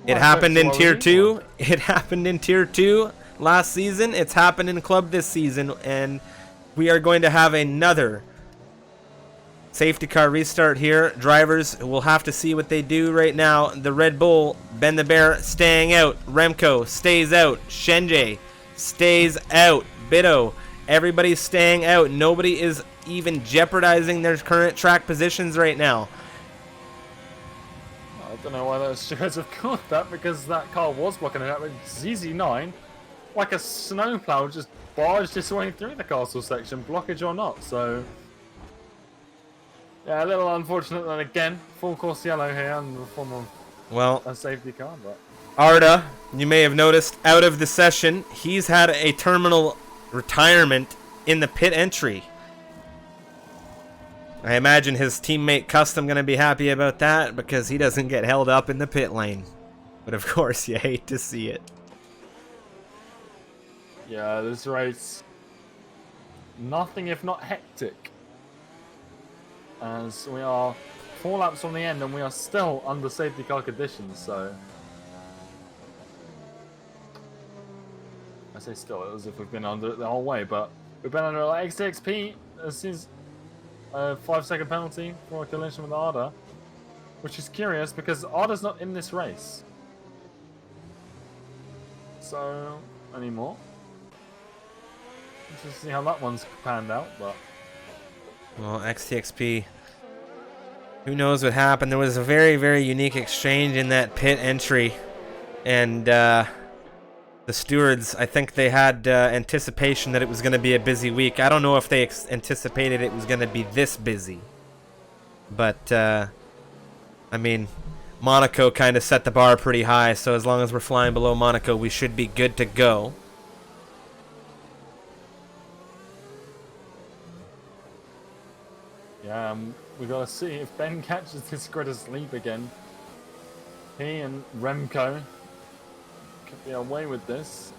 It happened in Tier 2. It happened in Tier 2 last season. It's happened in Club this season, and we are going to have another safety car restart here. Drivers will have to see what they do right now. The Red Bull, Ben the Bear staying out. Remco stays out. Shenje stays out. Bitto, everybody's staying out. Nobody is even jeopardizing their current track positions right now. I don't know why those stewards have caught that, because that car was blocking it out with ZZ9. Like a snowplow, just barged its way through the castle section, blockage or not. So yeah, a little unfortunate that again, full course yellow here in the form of Well, a safety car, but Arda, you may have noticed, out of the session, he's had a terminal retirement in the pit entry. I imagine his teammate Custom going to be happy about that because he doesn't get held up in the pit lane. But of course, you hate to see it. yeah, this race, nothing if not hectic. As we are 4 laps from the end and we are still under safety car conditions, so... I say still, as if we've been under it the whole way, but we've been under like XTXP. This is a 5-second penalty for a collision with Arda, which is curious because Arda's not in this race. So, anymore. Let's just see how that one's panned out, but... Well, XTXP, who knows what happened. There was a very, very unique exchange in that pit entry. And the stewards, I think they had anticipation that it was going to be a busy week. I don't know if they anticipated it was going to be this busy. But, I mean, Monaco kind of set the bar pretty high. So as long as we're flying below Monaco, we should be good to go. Yeah, we got to see if Ben catches this grid asleep again. He and Remco could be away with this.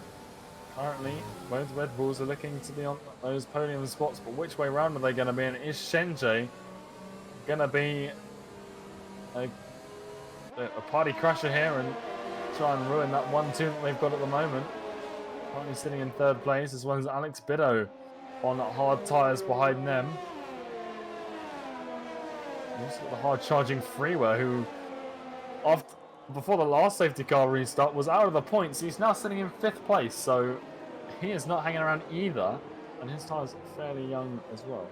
Currently, both Red Bulls are looking to be on those podium spots, but which way round are they going to be? And is Shenjie going to be a party crasher here and try and ruin that 1-2 that they've got at the moment? Currently sitting in 3rd place, as well as Alex Biddo on hard tyres behind them. Also got the hard-charging Freeware, who, before the last safety car restart, was out of the points. He's now sitting in 5th place, so he is not hanging around either, and his tyres are fairly young as well.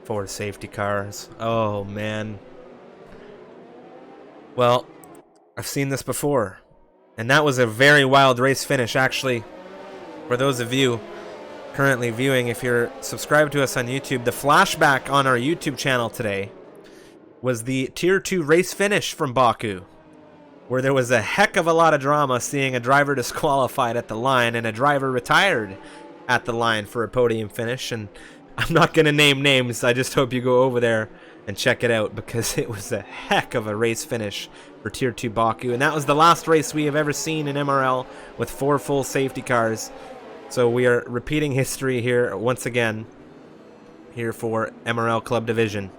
4 safety cars. Oh, man. Well, I've seen this before, and that was a very wild race finish, actually. For those of you currently viewing, if you're subscribed to us on YouTube, the flashback on our YouTube channel today was the Tier 2 race finish from Baku, where there was a heck of a lot of drama seeing a driver disqualified at the line and a driver retired at the line for a podium finish. And I'm not going to name names, I just hope you go over there and check it out, because it was a heck of a race finish for Tier 2 Baku. And that was the last race we have ever seen in MRL with 4 full safety cars. So we are repeating history here once again, here for MRL Club Division.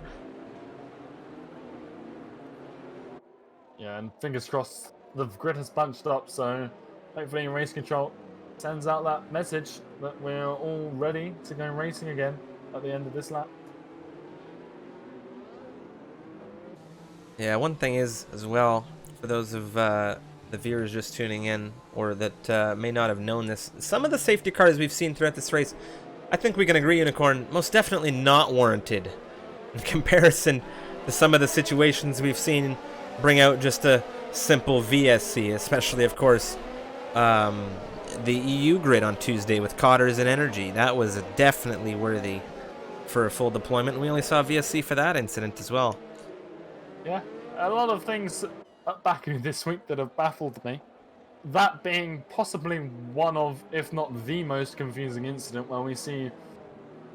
Yeah, and fingers crossed the grid has bunched up, so hopefully race control sends out that message that we're all ready to go racing again at the end of this lap. Yeah, one thing is, as well, for those of the viewers just tuning in, or that may not have known this, some of the safety cars we've seen throughout this race, I think we can agree, Unicorn, most definitely not warranted in comparison to some of the situations we've seen bring out just a simple VSC, especially, of course, the EU grid on Tuesday with Cotters and Energy. That was definitely worthy for a full deployment. We only saw VSC for that incident as well. Yeah, a lot of things at Baku this week that have baffled me. That being possibly one of, if not the most confusing incident, where we see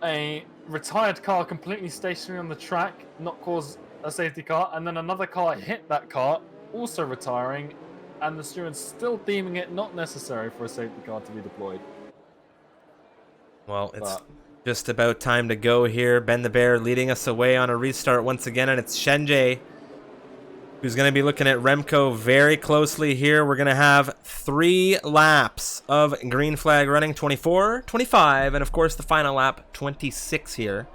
a retired car completely stationary on the track not cause a safety car, and then another car hit that car, also retiring, and the stewards still deeming it not necessary for a safety car to be deployed. Well, it's just about time to go here. Ben the Bear leading us away on a restart once again, and it's Shenjie who's going to be looking at Remco very closely here. We're going to have 3 laps of green flag running, 24, 25, and of course the final lap, 26 here.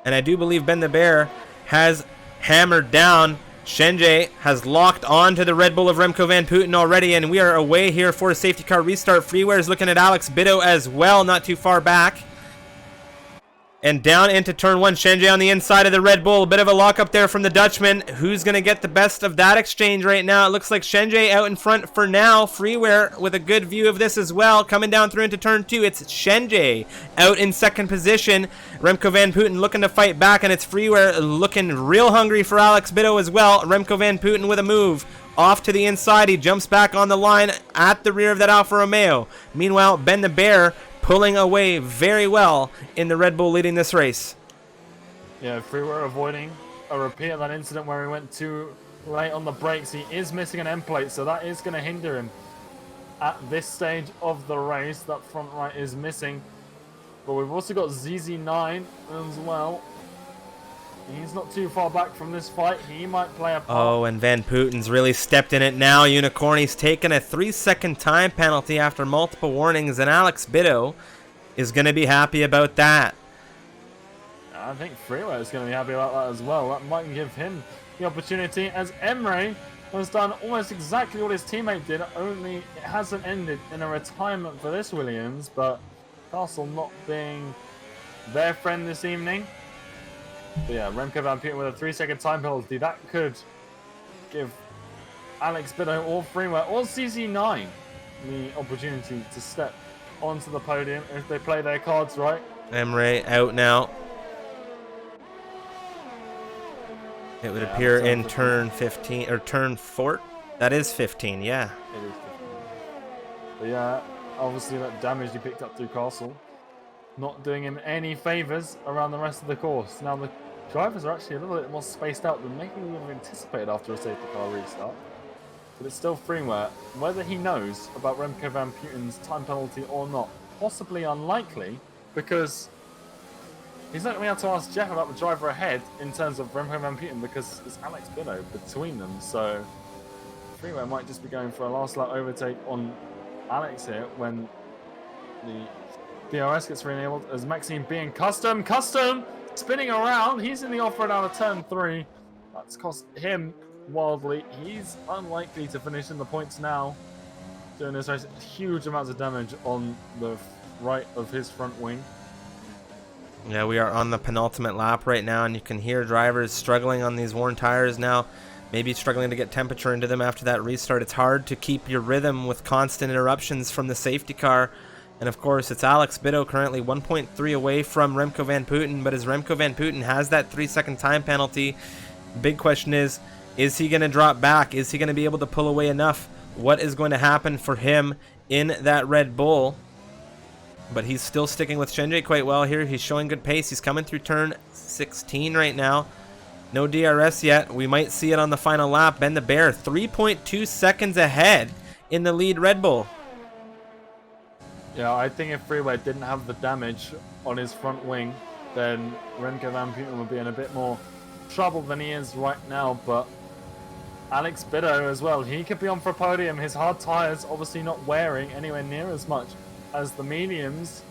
And I do believe Ben the Bear has hammered down. Shenjie has locked on to the Red Bull of Remco Van Putten already, and we are away here for a safety car restart. Freeware is looking at Alex Biddo as well, not too far back. And down into turn 1, Shenji on the inside of the Red Bull. A bit of a lockup there from the Dutchman. Who's going to get the best of that exchange right now? It looks like Shenji out in front for now. Freeware with a good view of this as well. Coming down through into turn 2, it's Shenji out in second position. Remco Van Putten looking to fight back, and it's Freeware looking real hungry for Alex Bido as well. Remco Van Putten with a move. Off to the inside, he jumps back on the line at the rear of that Alfa Romeo. Meanwhile, Ben the Bear pulling away very well in the Red Bull leading this race. Yeah, Freeware avoiding a repeat of that incident where he went too late on the brakes. He is missing an end plate, so that is going to hinder him at this stage of the race. That front right is missing. But we've also got ZZ9 as well. He's not too far back from this fight. He might play a part. Oh, and Van Putten's really stepped in it now. Unicorn, he's taken a 3-second time penalty after multiple warnings, and Alex Bido is going to be happy about that. I think Freeware is going to be happy about that as well. That might give him the opportunity, as Emre has done almost exactly what his teammate did, only it hasn't ended in a retirement for this Williams, but Castle not being their friend this evening. But yeah, Remco Van Putten with a 3-second time penalty. That could give Alex Bido or Freeware or CZ9 the opportunity to step onto the podium if they play their cards right. Emre out now. It would appear in turn 15 or turn 4. That is 15, yeah. It is 15. But yeah, obviously that damage he picked up through Castle not doing him any favors around the rest of the course. Now the drivers are actually a little bit more spaced out than maybe we would have anticipated after a safety car restart. But it's still Freeware. Whether he knows about Remco Van Putten's time penalty or not, possibly unlikely, because he's not going to be able to ask Jeff about the driver ahead in terms of Remco Van Putten, because it's Alex Bido between them. So Freeware might just be going for a last lap overtake on Alex here when the DRS gets re-enabled, as Maxime being custom spinning around. He's in the off-road out of turn 3. That's cost him wildly. He's unlikely to finish in the points now during this race. Huge amounts of damage on the right of his front wing. Yeah, we are on the penultimate lap right now, and you can hear drivers struggling on these worn tires now, maybe struggling to get temperature into them after that restart. It's hard to keep your rhythm with constant interruptions from the safety car. And of course, it's Alex Bido currently 1.3 away from Remco Van Putten, but as Remco Van Putten has that 3-second time penalty, big question is he going to drop back? Is he going to be able to pull away enough? What is going to happen for him in that Red Bull? But he's still sticking with Shenji quite well here. He's showing good pace. He's coming through turn 16 right now. No DRS yet. We might see it on the final lap. Ben the Bear 3.2 seconds ahead in the lead Red Bull. Yeah, I think if Freeway didn't have the damage on his front wing, then Remco Van Putten would be in a bit more trouble than he is right now. But Alex Bido as well, he could be on for a podium. His hard tires obviously not wearing anywhere near as much as the mediums,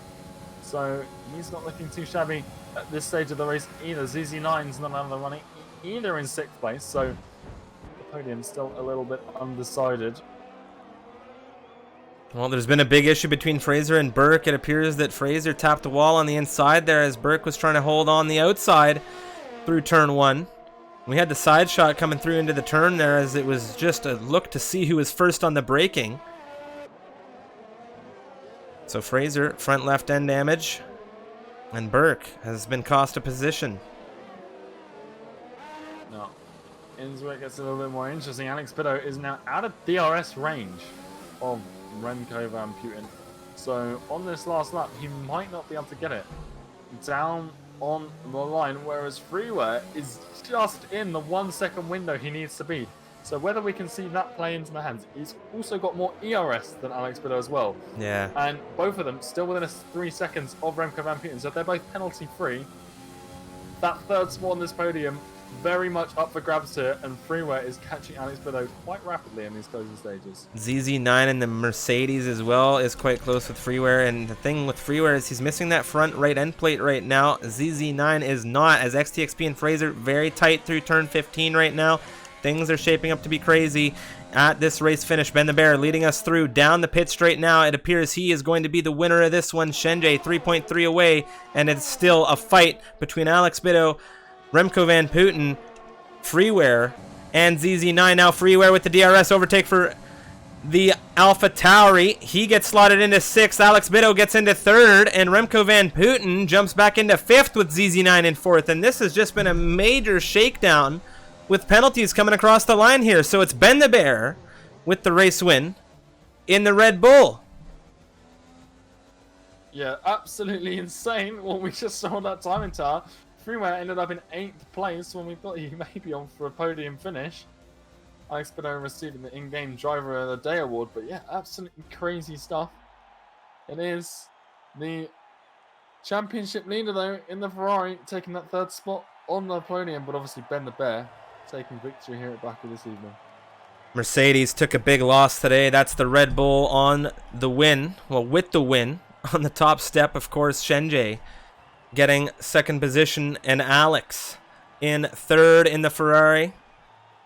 so he's not looking too shabby at this stage of the race either. ZZ9's not out of the running either in 6th place, so the podium's still a little bit undecided. Well, there's been a big issue between Fraser and Burke. It appears that Fraser tapped the wall on the inside there as Burke was trying to hold on the outside through turn 1. We had the side shot coming through into the turn there, as it was just a look to see who was first on the braking. So Fraser, front left end damage, and Burke has been cost a position. Now, ends where it gets a little bit more interesting. Alex Bido is now out of DRS range of Remco Van Putten. So on this last lap, he might not be able to get it down on the line, whereas Freeware is just in the 1 second window he needs to be. So whether we can see that play into the hands, he's also got more ERS than Alex Bido as well. Yeah. And both of them still within 3 seconds of Remco Van Putten, so they're both penalty free. That third spot on this podium, very much up for grabs here, and Freeware is catching Alex Bido quite rapidly in these closing stages. ZZ9 in the Mercedes as well is quite close with Freeware, and the thing with Freeware is he's missing that front right end plate right now. ZZ9 is not, as XTXP and Fraser very tight through turn 15 right now. Things are shaping up to be crazy at this race finish. Ben the Bear leading us through down the pit straight now. It appears he is going to be the winner of this one. Shenjay 3.3 away, and it's still a fight between Alex Bido, Remco Van Putten, Freeware, and ZZ9. Now Freeware with the DRS overtake for the Alpha Tauri. He gets slotted into 6th. Alex Bido gets into 3rd, and Remco Van Putten jumps back into 5th with ZZ9 in 4th. And this has just been a major shakedown with penalties coming across the line here. So it's Ben the Bear with the race win in the Red Bull. Yeah, absolutely insane what we just saw that timing tower. Freeware ended up in 8th place when we thought he may be on for a podium finish. Alex Bido receiving the in-game Driver of the Day award, but yeah, absolutely crazy stuff. It is the championship leader though in the Ferrari, taking that 3rd spot on the podium, but obviously Ben the Bear taking victory here at Baku this evening. Mercedes took a big loss today. That's the Red Bull on the win. Well, with the win on the top step, of course, Shenjay getting 2nd position, and Alex in 3rd in the Ferrari.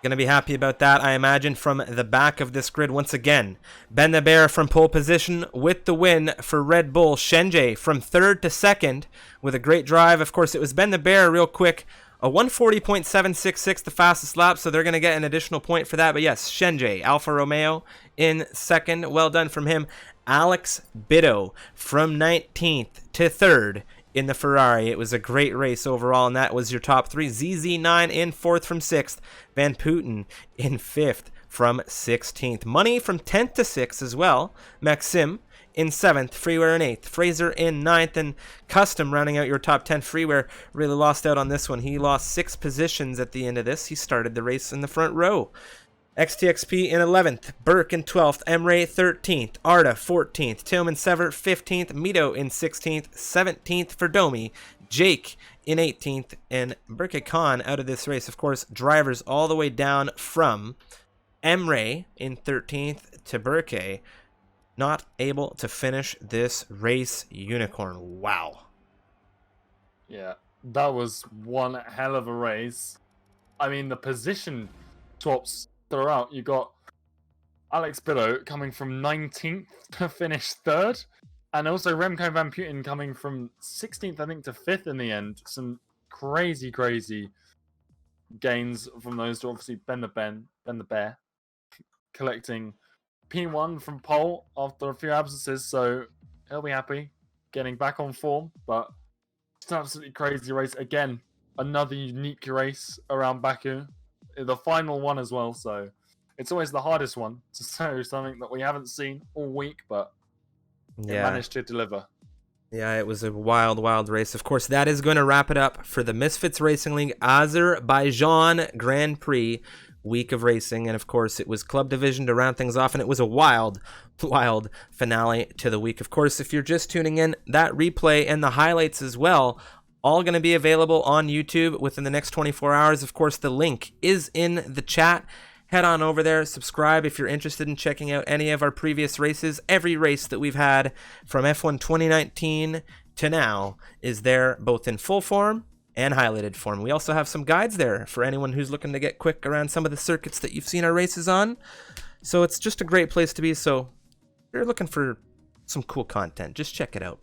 Gonna be happy about that, I imagine, from the back of this grid once again. Ben the Bear from pole position with the win for Red Bull. Shenjay from 3rd to 2nd with a great drive. Of course, it was Ben the Bear real quick. A 140.766, the fastest lap, so they're going to get an additional point for that. But yes, Shenjay, Alfa Romeo in 2nd. Well done from him. Alex Bido from 19th to 3rd in the Ferrari. It was a great race overall, and that was your top 3. ZZ9 in 4th from 6th. Van Putten in 5th from 16th. Money from 10th to 6th as well. Maxim in 7th, Freeware in 8th, Fraser in 9th, and Custom rounding out your top 10. Freeware really lost out on this one. He lost 6 positions at the end of this. He started the race in the front row. XTXP in 11th, Burke in 12th, Emre 13th, Arda 14th, Tillman Sever 15th, Mito in 16th, 17th for Domi, Jake in 18th, and Burke Khan out of this race. Of course, drivers all the way down from Emre in 13th to Burke, not able to finish this race. Unicorn, wow. Yeah, that was one hell of a race. I mean, the position swaps throughout. You got Alex Bido coming from 19th to finish 3rd, and also Remco Van Putten coming from 16th, I think, to 5th in the end. Some crazy gains from those two. Obviously, Ben the Bear collecting P1 from pole after a few absences, so he'll be happy getting back on form. But it's an absolutely crazy race. Again, another unique race around Baku. The final one as well, so it's always the hardest one to show something that we haven't seen all week, but it managed to deliver. Yeah, it was a wild race. Of course, that is going to wrap it up for the Misfits Racing League Azerbaijan Grand Prix week of racing. And of course, it was Club Division to round things off, and it was a wild finale to the week. Of course, if you're just tuning in, that replay and the highlights as well, all going to be available on YouTube within the next 24 hours. Of course, the link is in the chat. Head on over there, subscribe if you're interested in checking out any of our previous races. Every race that we've had from F1 2019 to now is there, both in full form and highlighted form. We also have some guides there for anyone who's looking to get quick around some of the circuits that you've seen our races on. So it's just a great place to be. So if you're looking for some cool content, just check it out.